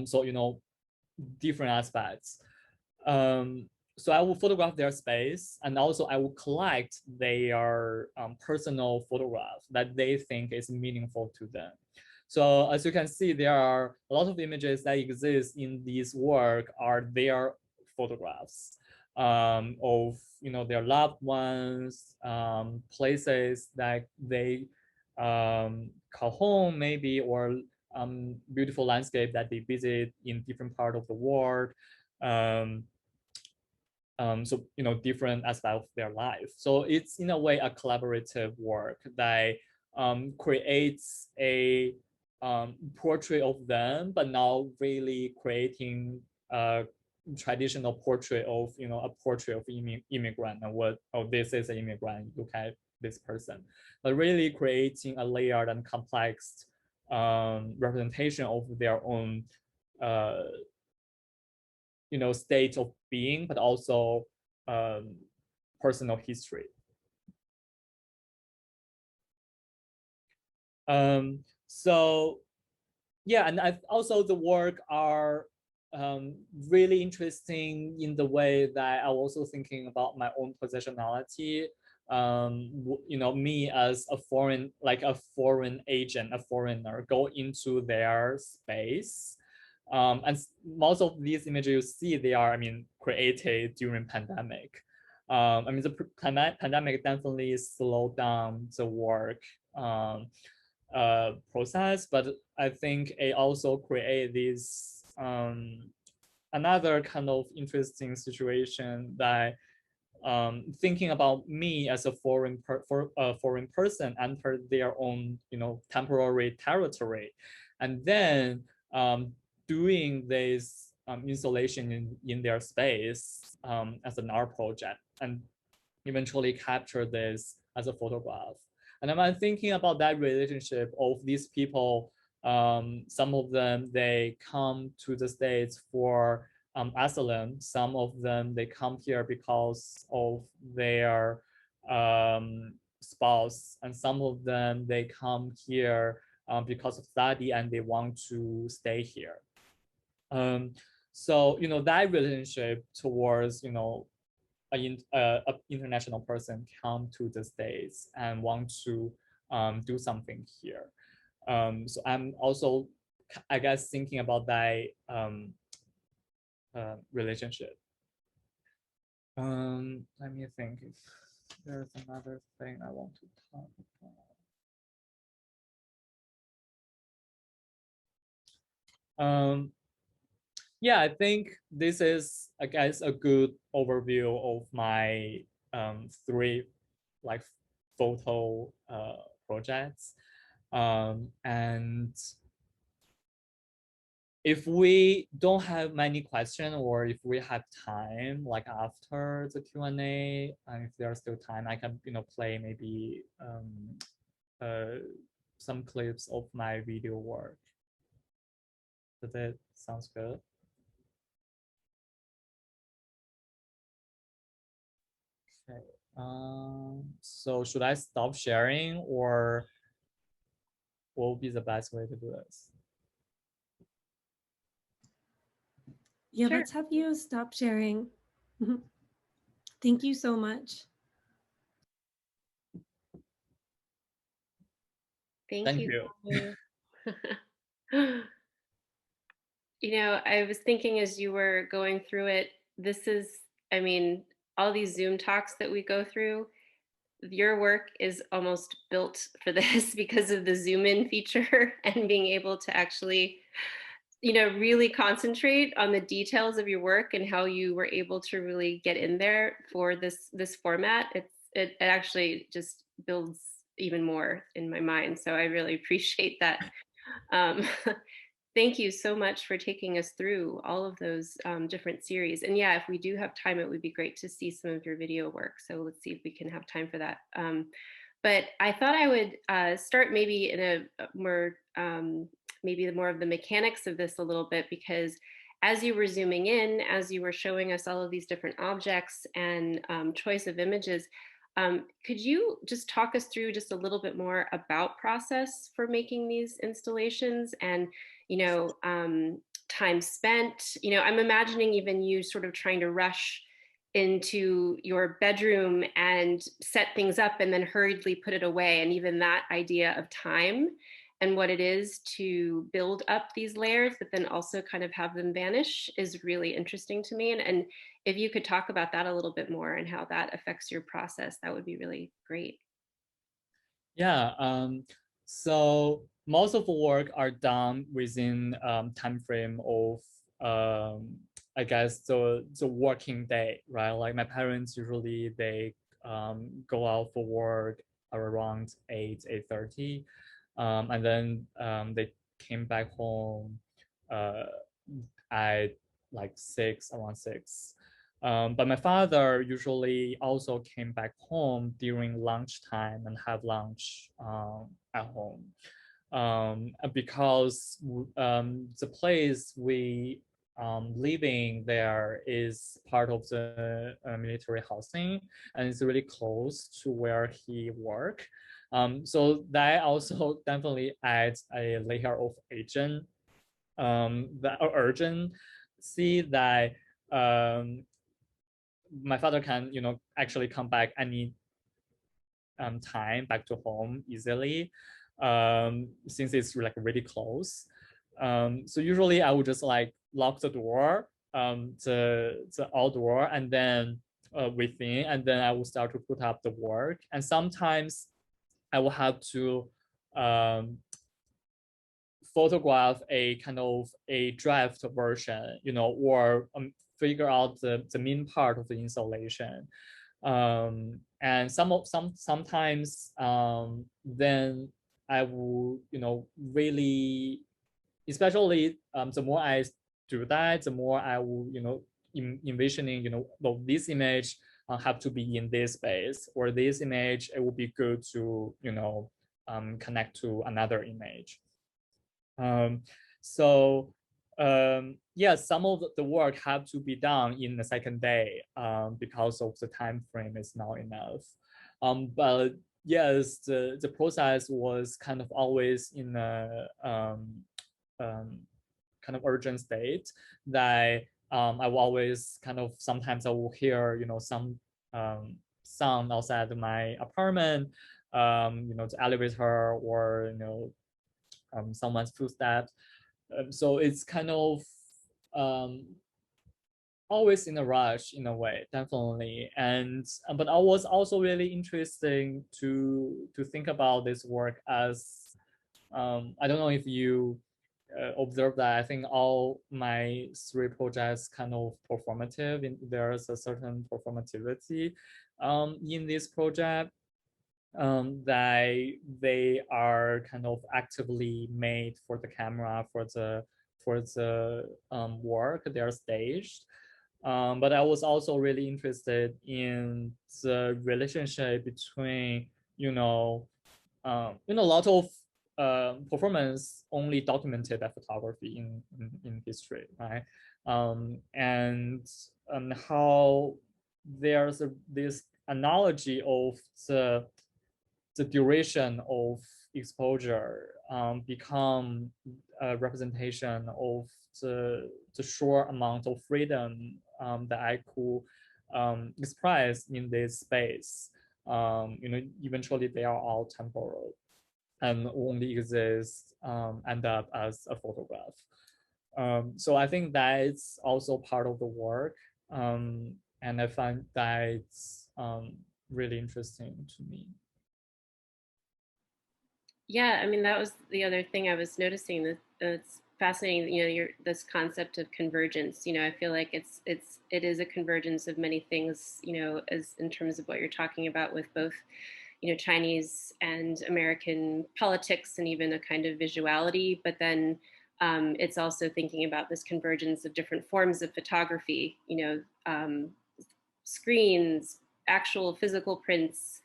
So, you know, different aspects. So I will photograph their space and also I will collect their personal photographs that they think is meaningful to them. So as you can see, there are a lot of images that exist in this work are their photographs of, you know, their loved ones, places that they call home maybe, or beautiful landscape that they visit in different part of the world. So, you know, different aspects of their life. So it's in a way a collaborative work that creates a portrait of them, but now really creating a traditional portrait of, you know, a portrait of immigrant and what, oh, this is an immigrant, look at this person, but really creating a layered and complex representation of their own you know, state of being, but also personal history. So yeah, and I've also the work are really interesting in the way that I'm also thinking about my own positionality. You know, me as a foreign, like a foreign agent, a foreigner, go into their space. And most of these images you see, they are, I mean, created during pandemic. I mean, the pandemic definitely slowed down the work process, but I think it also created this another kind of interesting situation that thinking about me as a foreign person enter their own, you know, temporary territory, and then doing this installation in their space as an art project, and eventually capture this as a photograph. And I'm thinking about that relationship of these people. Some of them, they come to the States for asylum. Some of them, they come here because of their spouse. And some of them, they come here because of study and they want to stay here. So, you know, that relationship towards, you know, an international person come to the States and want to do something here. So I'm also, I guess, thinking about that relationship. Let me think if there's another thing I want to talk about. Yeah, I think this is, I guess, a good overview of my 3 like photo projects. And if we don't have many questions, or if we have time, like after the Q&A, and if there's still time, I can, you know, play maybe some clips of my video work. Does that sounds good? Okay. So should I stop sharing, or what would be the best way to do this? Yeah, Sure. let's have you stop sharing. Thank you so much. Thank you. You. You know, I was thinking as you were going through it, this is, I mean, all these Zoom talks that we go through, your work is almost built for this because of the zoom in feature and being able to actually, you know, really concentrate on the details of your work and how you were able to really get in there for this format. It actually just builds even more in my mind. So I really appreciate that. Um, Thank you so much for taking us through all of those different series. And yeah, if we do have time, it would be great to see some of your video work. So let's see if we can have time for that. But I thought I would start maybe in a more, maybe more of the mechanics of this a little bit, because as you were zooming in, as you were showing us all of these different objects and choice of images, could you just talk us through just a little bit more about process for making these installations and, you know, time spent? You know, I'm imagining even you sort of trying to rush into your bedroom and set things up and then hurriedly put it away. And even that idea of time and what it is to build up these layers, but then also kind of have them vanish is really interesting to me. And if you could talk about that a little bit more and how that affects your process, that would be really great. Yeah, so most of the work are done within time frame of I guess the working day, right? Like my parents usually they go out for work around 8:30, and then they came back home at like around 6. But my father usually also came back home during lunchtime and have lunch at home. Because the place we living there is part of the military housing, and it's really close to where he work. So that also definitely adds a layer of urgency that my father can, you know, actually come back any time back to home easily, since it's like really close. So usually I would just like lock the door, the outdoor, and then within, and then I will start to put up the work. And sometimes I will have to photograph a kind of a draft version, you know, or figure out the main part of the installation. And sometimes then I will, you know, really, especially the more I do that, the more I will, you know, envisioning, you know, well, this image have to be in this space, or this image, it would be good to, you know, connect to another image. So yeah, some of the work have to be done in the second day because of the time frame is not enough. But yes, the process was kind of always in a kind of urgent state that I will always kind of, sometimes I will hear, you know, some sound outside my apartment, you know, the elevator, or, you know, someone's footsteps. So it's kind of always in a rush in a way, definitely. And but I was also really interesting to think about this work as I don't know if you observe that. I think all my 3 projects kind of performative, and there's a certain performativity in this project. That they are kind of actively made for the camera, for the work. They're staged. But I was also really interested in the relationship between, you know, a lot of performance only documented by photography in history, right? And how there's this analogy of the duration of exposure become a representation of the short amount of freedom that I could express in this space. You know, eventually they are all temporal. and only exist, end up as a photograph. So I think that's also part of the work. And I find that's really interesting to me. Yeah, I mean, that was the other thing I was noticing, that it's fascinating, you know, this concept of convergence. You know, I feel like it is a convergence of many things, you know, as in terms of what you're talking about with both, you know, Chinese and American politics and even a kind of visuality, but then it's also thinking about this convergence of different forms of photography, you know, screens, actual physical prints,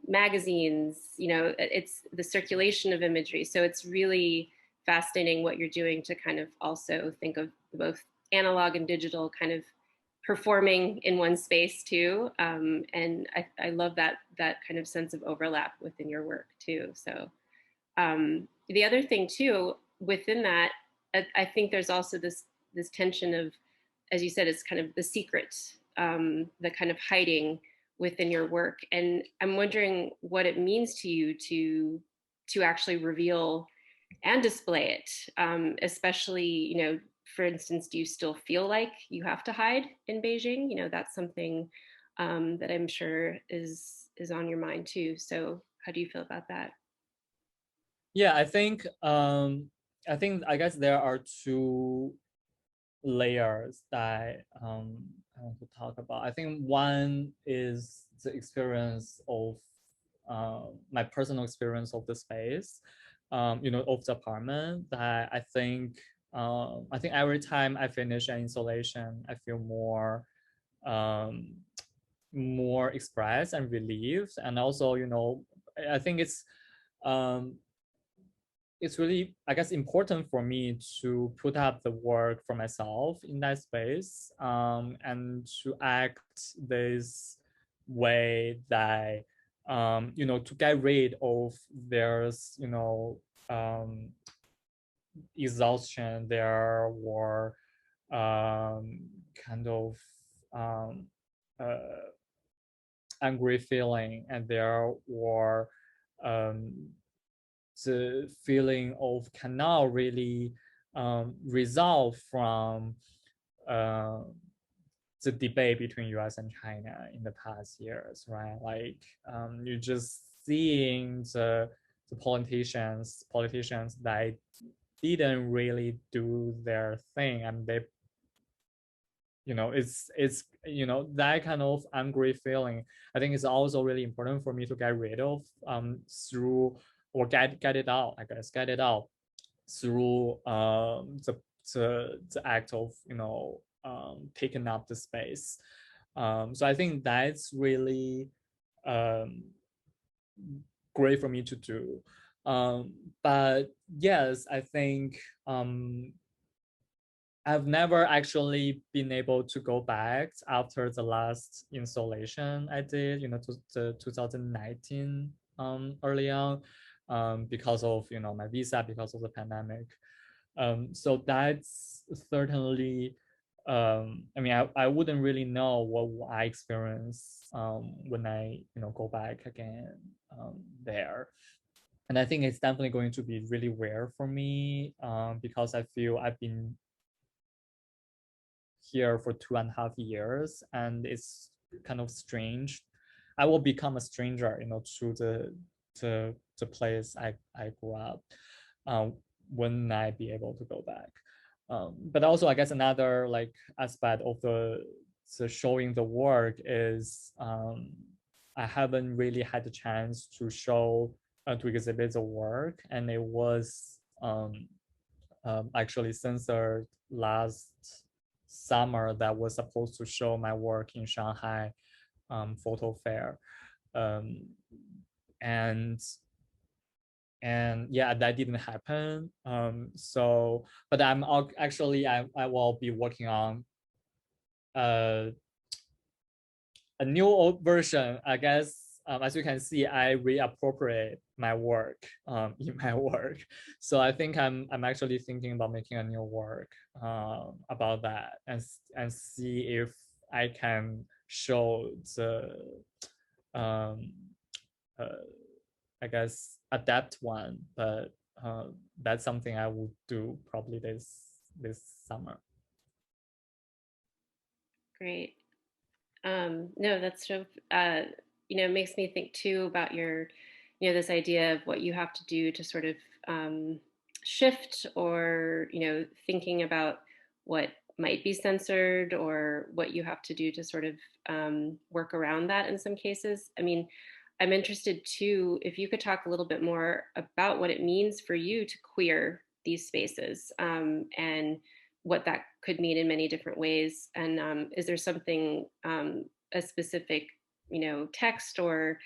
magazines, you know, it's the circulation of imagery. So it's really fascinating what you're doing to kind of also think of both analog and digital kind of performing in one space too. And I love that kind of sense of overlap within your work too. So the other thing too, within that, I think there's also this tension of, as you said, it's kind of the secret, the kind of hiding within your work. And I'm wondering what it means to you to actually reveal and display it, especially, you know, for instance, do you still feel like you have to hide in Beijing? You know, that's something that I'm sure is on your mind too. So how do you feel about that? Yeah, I guess there are two layers that I want to talk about. I think one is the experience of my personal experience of the space, you know, of the apartment. That I think every time I finish an installation, I feel more expressed and relieved, and also, you know, I think it's really, I guess, important for me to put up the work for myself in that space, and to act this way that, you know, to get rid of there's, you know, exhaustion there, or kind of angry feeling, and there, or the feeling of cannot really resolve from the debate between US and China in the past years, right? Like you're just seeing the politicians that didn't really do their thing, and they, you know, it's you know, that kind of angry feeling, I think is also really important for me to get rid of through, or get it out, I guess, get it out through the act of, you know, picking up the space. So I think that's really great for me to do. But yes, I think I've never actually been able to go back after the last installation I did, you know, to the 2019 early on, because of, you know, my visa, because of the pandemic. So that's certainly, I mean, I wouldn't really know what I experience when I, you know, go back again there. And I think it's definitely going to be really weird for me, because I feel I've been here for 2.5 years, and it's kind of strange. I will become a stranger, you know, to the place I grew up. When I be able to go back? But also, I guess another like aspect of the showing the work is I haven't really had the chance to show to exhibit the work, and it was actually censored last summer that was supposed to show my work in Shanghai photo fair, and yeah, that didn't happen. So, but I'm actually I will be working on a new version, I guess. As you can see, I reappropriate my work in my work. So I think I'm actually thinking about making a new work about that, and see if I can show the I guess, adapt one, but that's something I will do probably this summer. Great. No, that's so, it makes me think too about your, this idea of what you have to do to sort of shift, or, thinking about what might be censored or what you have to do to sort of work around that in some cases. I mean, I'm interested too, if you could talk a little bit more about what it means for you to queer these spaces, and what that could mean in many different ways. And is there something, a specific, text or,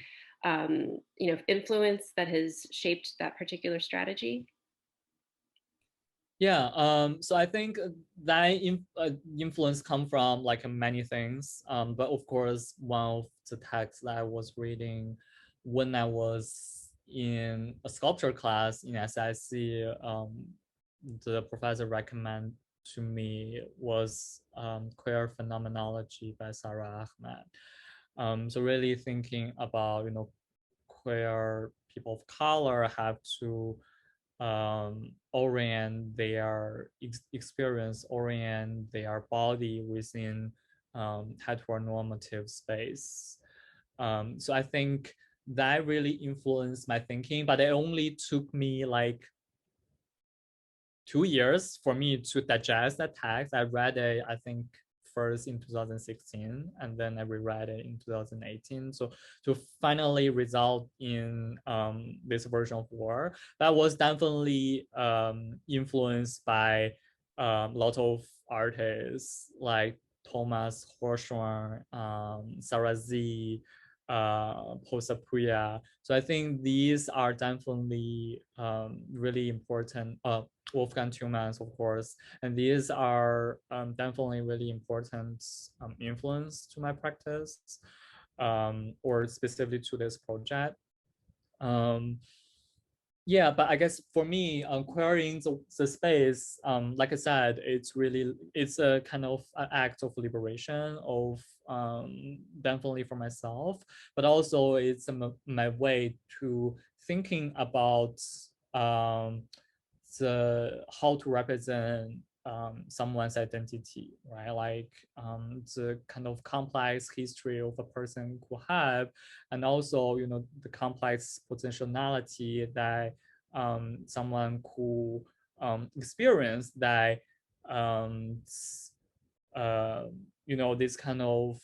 influence that has shaped that particular strategy? Yeah, so I think that influence come from like many things, but of course, one of the texts that I was reading when I was in a sculpture class in SIC, the professor recommended to me was Queer Phenomenology by Sarah Ahmed. So really thinking about, queer people of color have to orient their experience, orient their body within heteronormative space. So I think that really influenced my thinking, but it only took me like 2 years for me to digest that text. I read it, I think, first in 2016, and then I reread it in 2018. So to finally result in this version of work, that was definitely influenced by a lot of artists like Thomas Hirschhorn, Sarah Z, Paul Sapuya. So I think these are definitely really important. Wolfgang Tillmans, of course, and these are definitely really important influence to my practice, or specifically to this project. Yeah, but I guess for me, querying the space, like I said, it's a kind of an act of liberation of definitely for myself, but also it's my way to thinking about how to represent someone's identity, right? Like the kind of complex history of a person could have, and also, the complex potentiality that someone could experience that, this kind of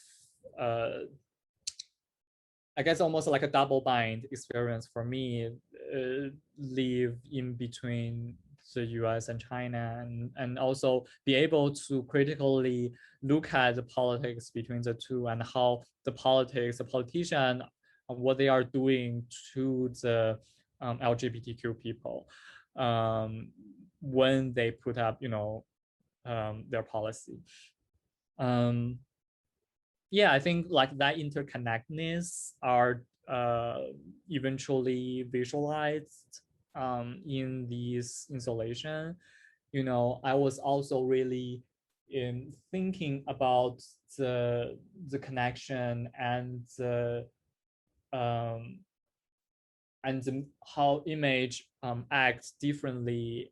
I guess almost like a double bind experience for me, live in between the US and China, and also be able to critically look at the politics between the two, and how the politician, what they are doing to the LGBTQ people when they put up, their policy. Yeah, I think like that interconnectedness are eventually visualized in this installation. I was also really thinking about the connection and how image acts differently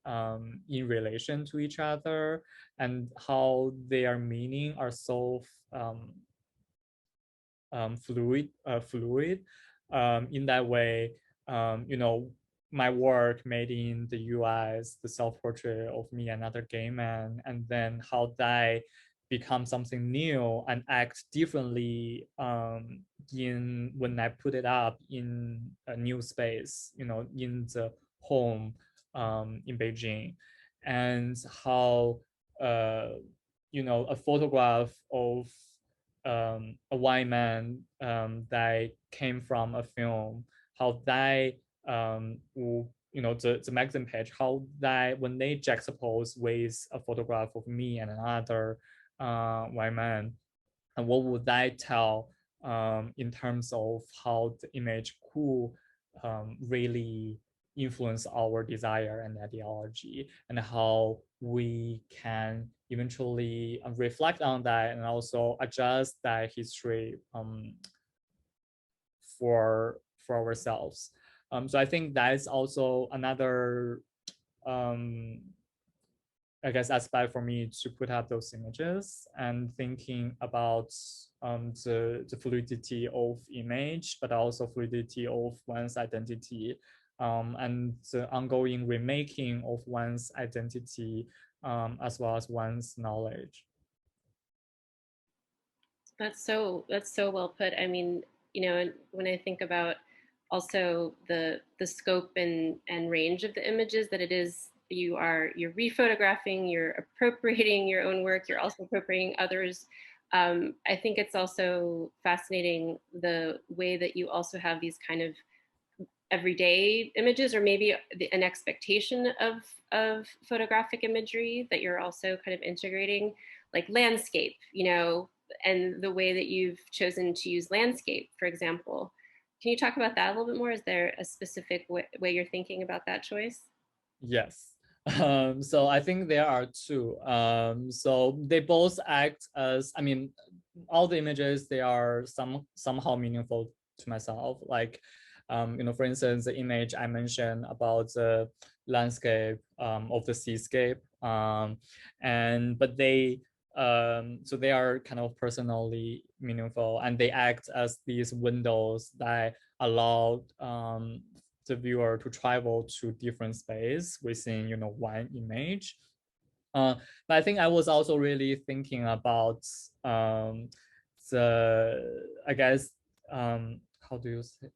in relation to each other, and how their meaning are so fluid. In that way, my work made in the US, the self-portrait of me, another gay man, and then how that become something new and act differently when I put it up in a new space, in the home in Beijing, and how a photograph of a white man that came from a film, how they the magazine page, how that when they juxtapose with a photograph of me and another white man, and what would that tell in terms of how the image could really influence our desire and ideology, and how we can eventually reflect on that and also adjust that history for ourselves. So I think that's also another, I guess, aspect for me to put up those images and thinking about the fluidity of image, but also fluidity of one's identity, and the ongoing remaking of one's identity, as well as one's knowledge. That's so well put. I mean, you know, when I think about also the scope and range of the images that it is, you're rephotographing, you're appropriating your own work, you're also appropriating others. I think it's also fascinating the way that you also have these kind of everyday images, or maybe an expectation of photographic imagery that you're also kind of integrating, like landscape, you know, and the way that you've chosen to use landscape, for example. Can you talk about that a little bit more? Is there a specific way you're thinking about that choice? Yes. So I think there are two. So they both act as, I mean, all the images, they are somehow meaningful to myself. Like, you know, for instance, the image I mentioned about the landscape of the seascape, but they, so they are kind of personally meaningful, and they act as these windows that allow the viewer to travel to different space within, you know, one image. But I think I was also really thinking about the, I guess, how do you say?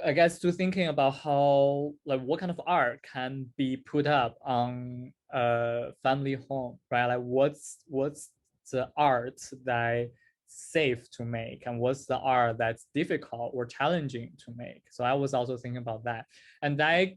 I guess to thinking about how, like, what kind of art can be put up on a family home, right? Like, what's the art that safe to make, and what's the art that's difficult or challenging to make? So I was also thinking about that, and that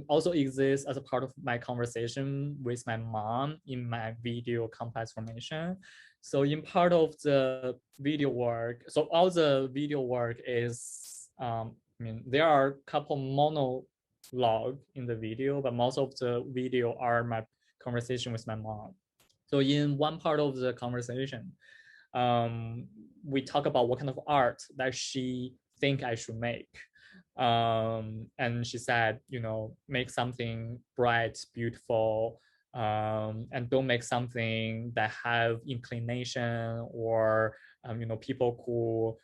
also exists as a part of my conversation with my mom in my video complex formation. So in part of the video work, so all the video work is, I mean, there are a couple monologue in the video, but most of the video are my conversation with my mom. So in one part of the conversation, we talk about what kind of art that she think I should make. And she said, you know, make something bright, beautiful, and don't make something that have inclination or, you know, people who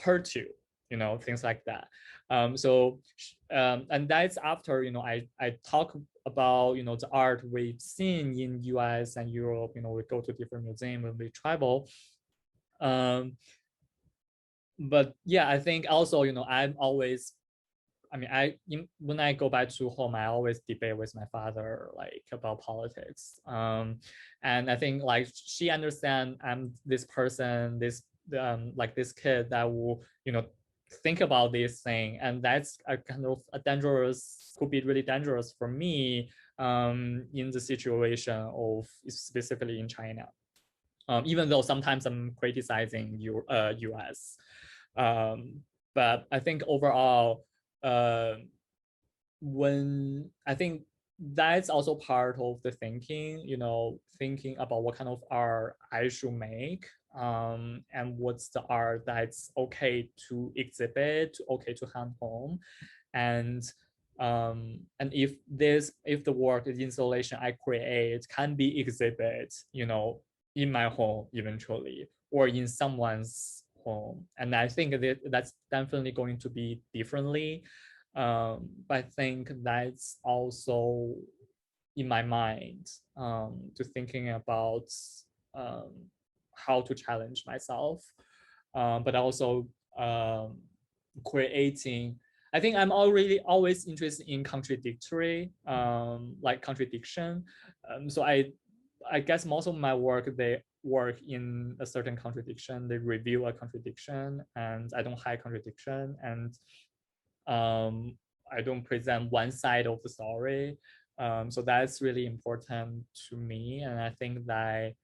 hurt you, you know, things like that. And that's after, you know, I talk about, you know, the art we've seen in US and Europe. You know, we go to different museums when we travel. But yeah, I think also, you know, I'm always, I mean, when I go back to home, I always debate with my father, like, about politics. And I think, like, she understands I'm this person, this like this kid that will, you know, think about this thing, and that's a kind of a dangerous, could be really dangerous for me in the situation of specifically in China. Even though sometimes I'm criticizing US. But I think overall, when I think that's also part of the thinking, you know, thinking about what kind of art I should make, and what's the art that's okay to exhibit, okay to hand home, and if the work, the installation I create can be exhibited, you know, in my home eventually, or in someone's home. And I think that's definitely going to be differently. But I think that's also in my mind, to thinking about how to challenge myself, but also creating. I think I'm already always interested in contradictory, like contradiction. So I guess most of my work, they work in a certain contradiction. They reveal a contradiction, and I don't hide contradiction, and I don't present one side of the story. So that's really important to me, and I think that,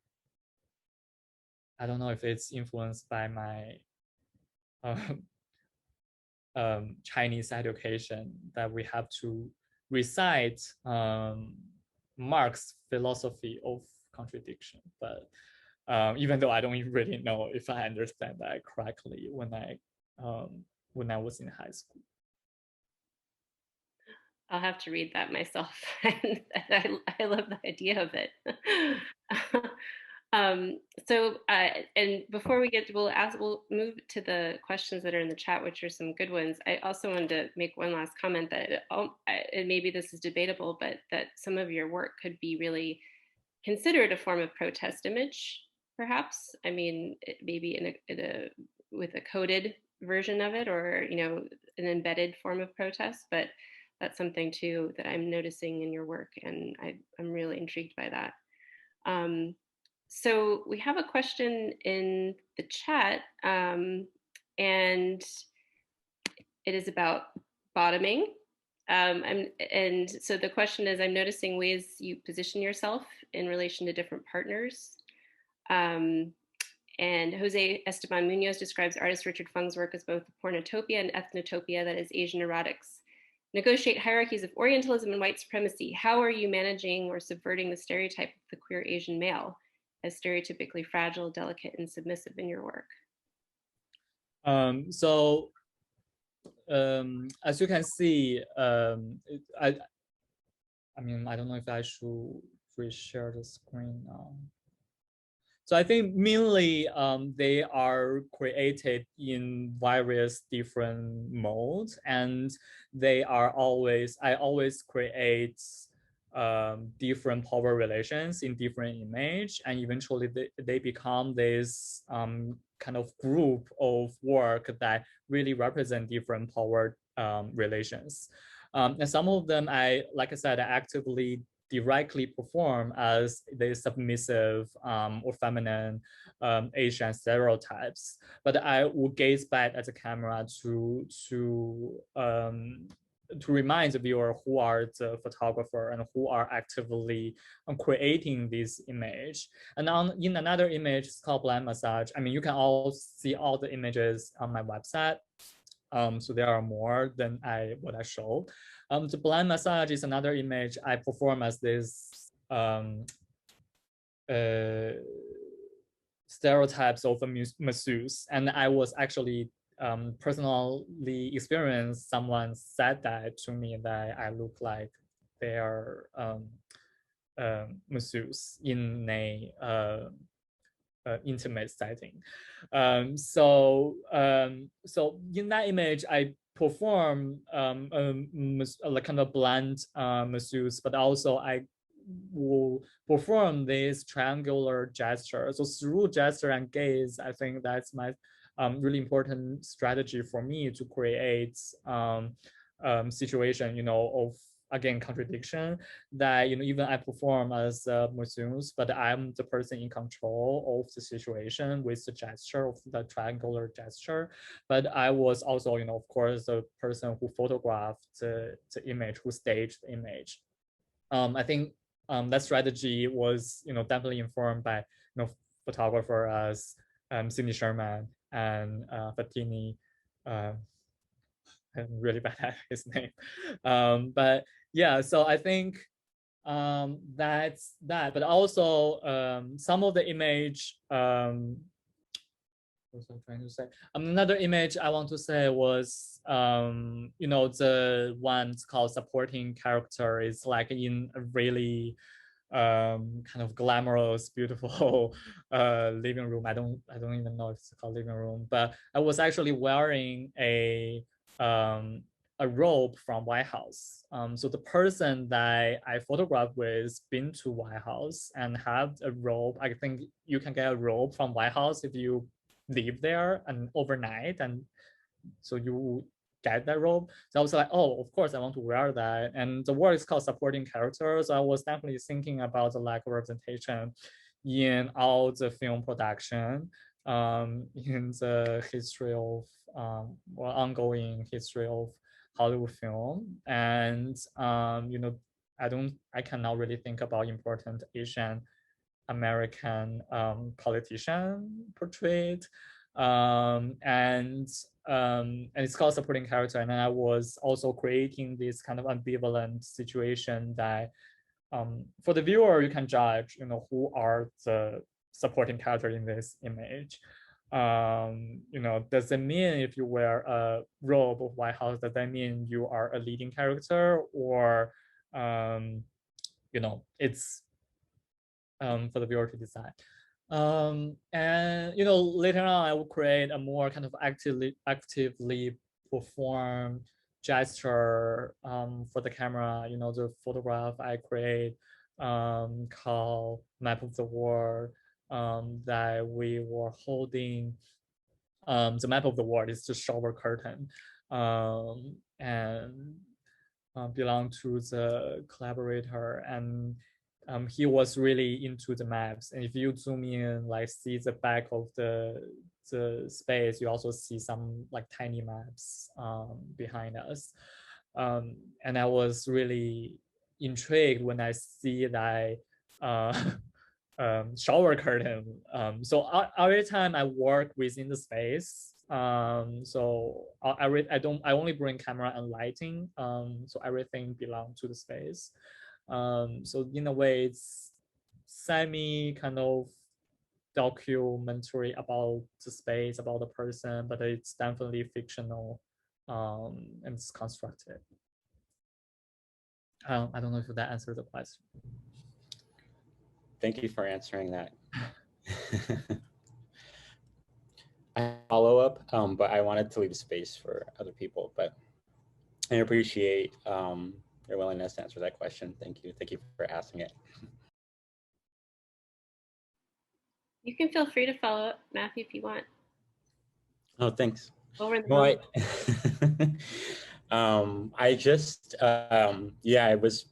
I don't know if it's influenced by my Chinese education, that we have to recite Marx's philosophy of contradiction. But even though I don't really know if I understand that correctly when when I was in high school. I'll have to read that myself. I love the idea of it. And before we get, we'll move to the questions that are in the chat, which are some good ones. I also wanted to make one last comment that, and maybe this is debatable, but that some of your work could be really considered a form of protest image, perhaps. I mean, maybe with a coded version of it, or an embedded form of protest, but that's something too that I'm noticing in your work, and I'm really intrigued by that. So we have a question in the chat, and it is about bottoming. And so the question is, I'm noticing ways you position yourself in relation to different partners. And Jose Esteban Munoz describes artist Richard Fung's work as both pornotopia and ethnotopia, that is, Asian erotics negotiate hierarchies of Orientalism and white supremacy. How are you managing or subverting the stereotype of the queer Asian male as stereotypically fragile, delicate, and submissive in your work? As you can see, I mean, I don't know if I should reshare the screen now. So I think mainly they are created in various different modes, and I always create different power relations in different image, and eventually they become this kind of group of work that really represent different power relations. And some of them, like I said, I actively directly perform as the submissive or feminine Asian stereotypes, but I will gaze back at the camera to remind the viewer who are the photographer and who are actively creating this image. And in another image, it's called Blind Massage. I mean, you can all see all the images on my website. So there are more than what I showed. The Blind Massage is another image I perform as this stereotypes of a masseuse, and I was actually personally experienced. Someone said that to me, that I look like their masseuse in a intimate setting. So in that image, I perform like kind of blunt masseuse, but also I will perform this triangular gesture. So through gesture and gaze, I think that's my really important strategy for me to create situation, of, again, contradiction, that even I perform as a masseuse, but I'm the person in control of the situation with the gesture of the triangular gesture. But I was also, of course, the person who photographed the image, who staged the image. I think that strategy was, definitely informed by, photographer as Cindy Sherman and Fattini. I'm really bad at his name, but yeah. So I think that's that. But also some of the image. What was I trying to say? Another image I want to say was, the one called supporting character is like in a really kind of glamorous, beautiful living room. I don't even know if it's called living room, but I was actually wearing a robe from White House. So the person that I photographed with been to White House and have a robe. I think you can get a robe from White House if you live there and overnight, and so you get that robe. So I was like, oh, of course I want to wear that. And the work is called supporting characters. So I was definitely thinking about the lack of representation in all the film production, in the history of or ongoing history of Hollywood film. And I cannot really think about important Asian American politician portrayed, and it's called supporting character. And then I was also creating this kind of ambivalent situation that for the viewer, you can judge, who are the supporting character in this image. you know, does it mean if you wear a robe of White House, does that mean you are a leading character, or you know, it's for the viewer to decide. And you know, later on I will create a more kind of actively perform gesture for the camera. You know, the photograph I create called Map of the World, that we were holding. The map of the world is the shower curtain, and belong to the collaborator, and he was really into the maps. And if you zoom in, like see the back of the space, you also see some like tiny maps behind us. And I was really intrigued when I see that shower curtain. So every time I work within the space, so I only bring camera and lighting. So everything belongs to the space. So in a way, it's semi kind of documentary about the space, about the person, but it's definitely fictional, and it's constructed. I don't know if that answers the question. Thank you for answering that. I follow up, but I wanted to leave space for other people, but I appreciate your willingness to answer that question. Thank you. Thank you for asking it. You can feel free to follow up, Matthew, if you want. Oh, thanks. Over the I just, yeah, I was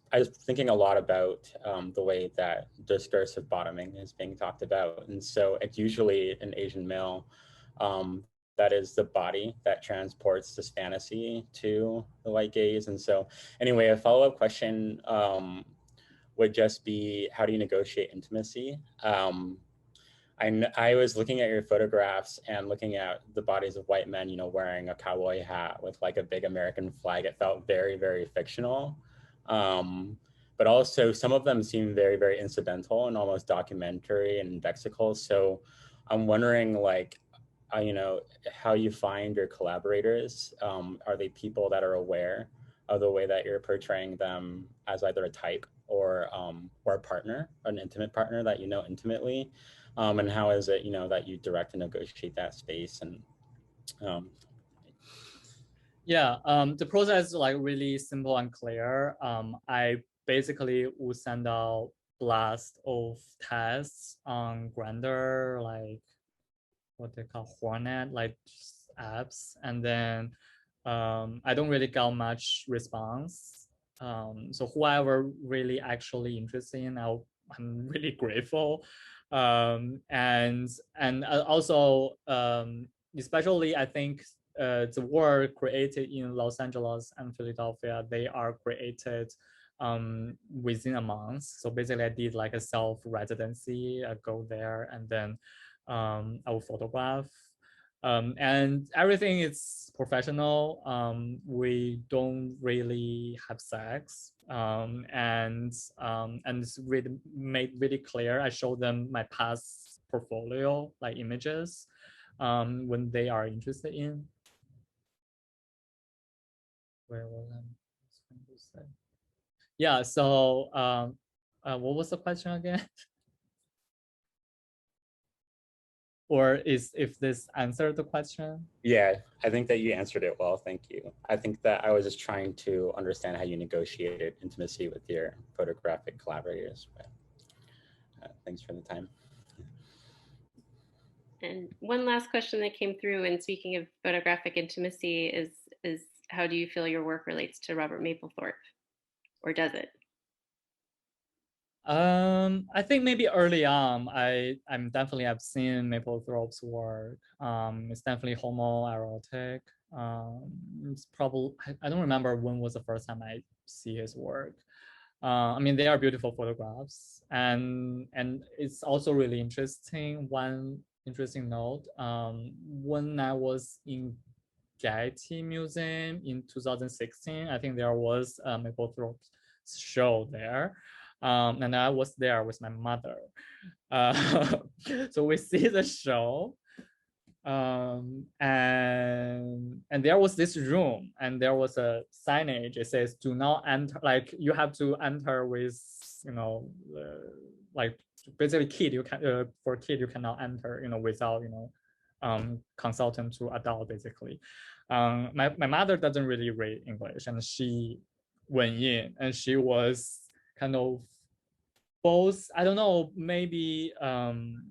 thinking a lot about the way that discursive bottoming is being talked about. And so it's usually an Asian male that is the body that transports this fantasy to the white gaze. And so anyway, a follow-up question would just be, how do you negotiate intimacy? I was looking at your photographs and looking at the bodies of white men, you know, wearing a cowboy hat with like a big American flag. It felt very, very fictional. But also some of them seem very, very incidental and almost documentary and lexical. So I'm wondering, like, you know, how you find your collaborators. Are they people that are aware of the way that you're portraying them as either a type or a partner, an intimate partner that you know intimately? And how is it, you know, that you direct and negotiate that space? And yeah, the process is like really simple and clear. I basically would send out blast of tests on Grindr, like what they call Hornet, like apps, and then I don't really get much response. So whoever really actually interested in, I'm really grateful. And also especially I think the work created in Los Angeles and Philadelphia, they are created within a month. So basically I did like a self-residency. I go there and then I will photograph. And everything is professional. We don't really have sex, and it's really made really clear. I show them my past portfolio, like images, when they are interested in. Where was I? Yeah. So, what was the question again? Or if this answered the question? yeah, I think that you answered it well. Thank you. I think that I was just trying to understand how you negotiated intimacy with your photographic collaborators. But, thanks for the time. And one last question that came through, and speaking of photographic intimacy, is how do you feel your work relates to Robert Mapplethorpe, or does it? I think maybe early on, I'm definitely have seen Mapplethorpe's work. It's definitely homoerotic. It's probably, I don't remember when was the first time I see his work. I mean, they are beautiful photographs, and it's also really interesting. One interesting note, when I was in Getty Museum in 2016, I think there was a Mapplethorpe's show there. And I was there with my mother. So we see the show, and there was this room, and there was a signage. It says, "Do not enter." Like you have to enter with, you know, like basically kid. You can for kid you cannot enter, you know, without, you know, consultant to adult basically. My mother doesn't really read English, and she went in, and she was kind of both, I don't know, maybe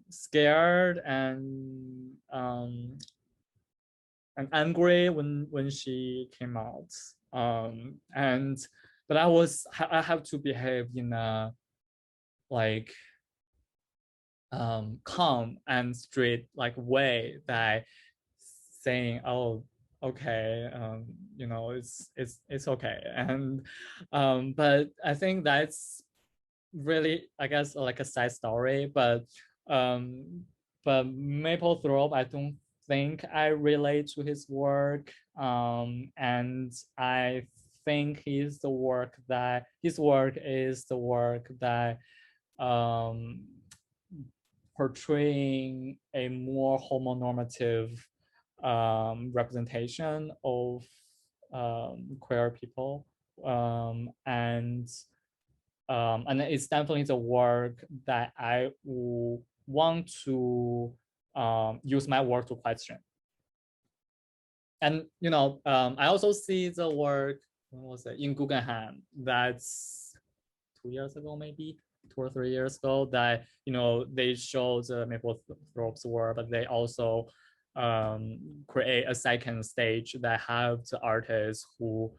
scared and angry when she came out. But I have to behave in a like calm and straight like way, that saying, "Oh, okay, you know, it's okay." And but I think that's really, I guess, like a side story. But Mapplethorpe, I don't think I relate to his work, and I think his work is the work that portraying a more homonormative representation of queer people, and it's definitely the work that I would want to use my work to question. And you know, I also see the work, when was it, in Guggenheim, that's 2 years ago, maybe 2 or 3 years ago, that, you know, they show the Mapplethorpe's work, but they also create a second stage that have the artists who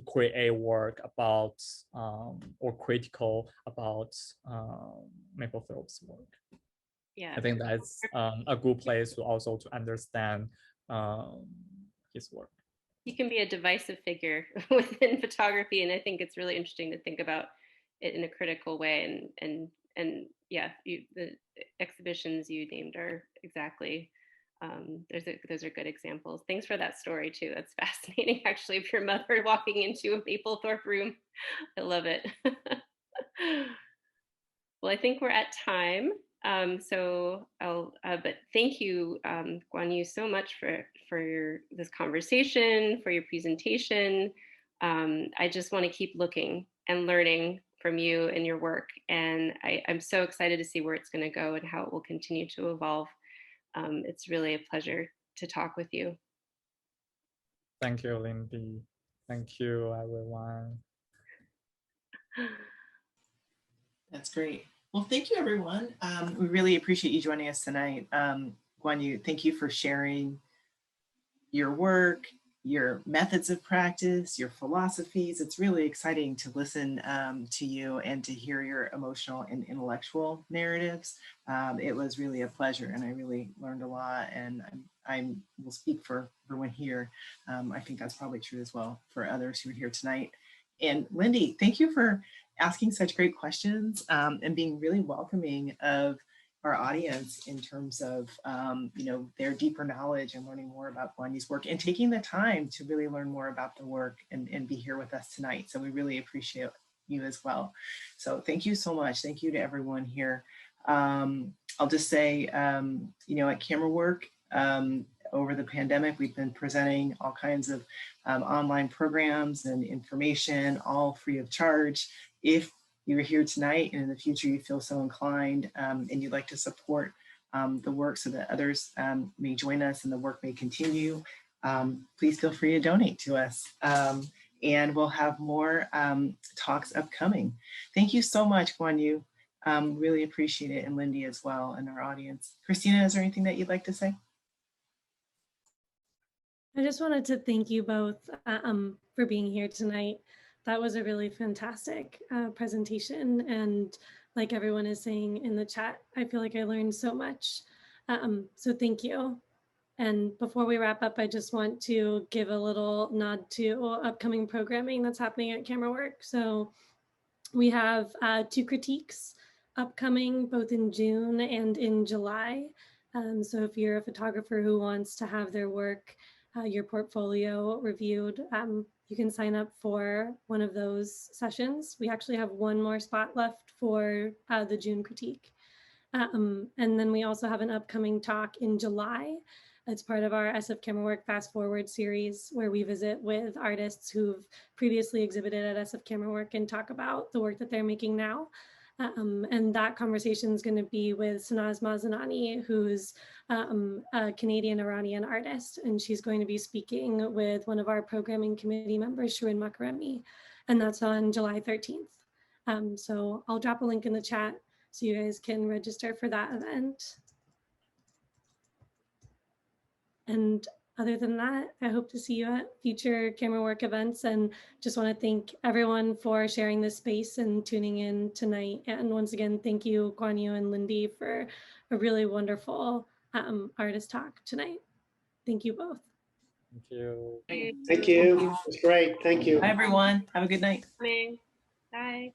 create work about or critical about Mapplethorpe's work. Yeah, I think that's a good place to also to understand his work. he can be a divisive figure within photography, and I think it's really interesting to think about it in a critical way. And yeah, the exhibitions you named are exactly. Those are good examples. Thanks for that story too. That's fascinating, actually, of your mother walking into a Mapplethorpe room. I love it. Well, I think we're at time. So I'll, but thank you, Guanyu, so much for this conversation, for your presentation. I just want to keep looking and learning from you and your work. And I'm so excited to see where it's going to go and how it will continue to evolve. It's really a pleasure to talk with you. Thank you, Linde. Thank you, everyone. That's great. Well, thank you, everyone. We really appreciate you joining us tonight. Guanyu, thank you for sharing your work, your methods of practice, your philosophies. It's really exciting to listen to you and to hear your emotional and intellectual narratives. It was really a pleasure, and I really learned a lot, and I will speak for everyone here. I think that's probably true as well for others who are here tonight. And Linde, thank you for asking such great questions and being really welcoming of our audience in terms of you know, their deeper knowledge and learning more about Guanyu's work, and taking the time to really learn more about the work and be here with us tonight. So we really appreciate you as well. So thank you so much. Thank you to everyone here. I'll just say, you know, at Camerawork, over the pandemic, we've been presenting all kinds of online programs and information, all free of charge. If you're here tonight and in the future you feel so inclined and you'd like to support the work so that others may join us and the work may continue, please feel free to donate to us. And we'll have more talks upcoming. Thank you so much, Guanyu. Really appreciate it, and Linde as well, and our audience. Christina, is there anything that you'd like to say? I just wanted to thank you both for being here tonight. That was a really fantastic presentation. And like everyone is saying in the chat, I feel like I learned so much. So thank you. And before we wrap up, I just want to give a little nod to upcoming programming that's happening at Camerawork. So we have 2 critiques upcoming, both in June and in July. So if you're a photographer who wants to have their work, your portfolio reviewed, you can sign up for one of those sessions. We actually have 1 more spot left for the June critique. And then we also have an upcoming talk in July. It's part of our SF Camerawork Fast Forward series, where we visit with artists who've previously exhibited at SF Camerawork and talk about the work that they're making now. And that conversation is going to be with Sanaz Mazanani, who's a Canadian-Iranian artist, and she's going to be speaking with one of our programming committee members, Shirin Makaremi, and that's on July 13th. So I'll drop a link in the chat so you guys can register for that event. And other than that, I hope to see you at future Camerawork events, and just want to thank everyone for sharing this space and tuning in tonight. And once again, thank you, Guanyu and Linde, for a really wonderful artist talk tonight. Thank you both. Thank you. Thank you. It's great. Thank you. Bye, everyone. Have a good night. Bye.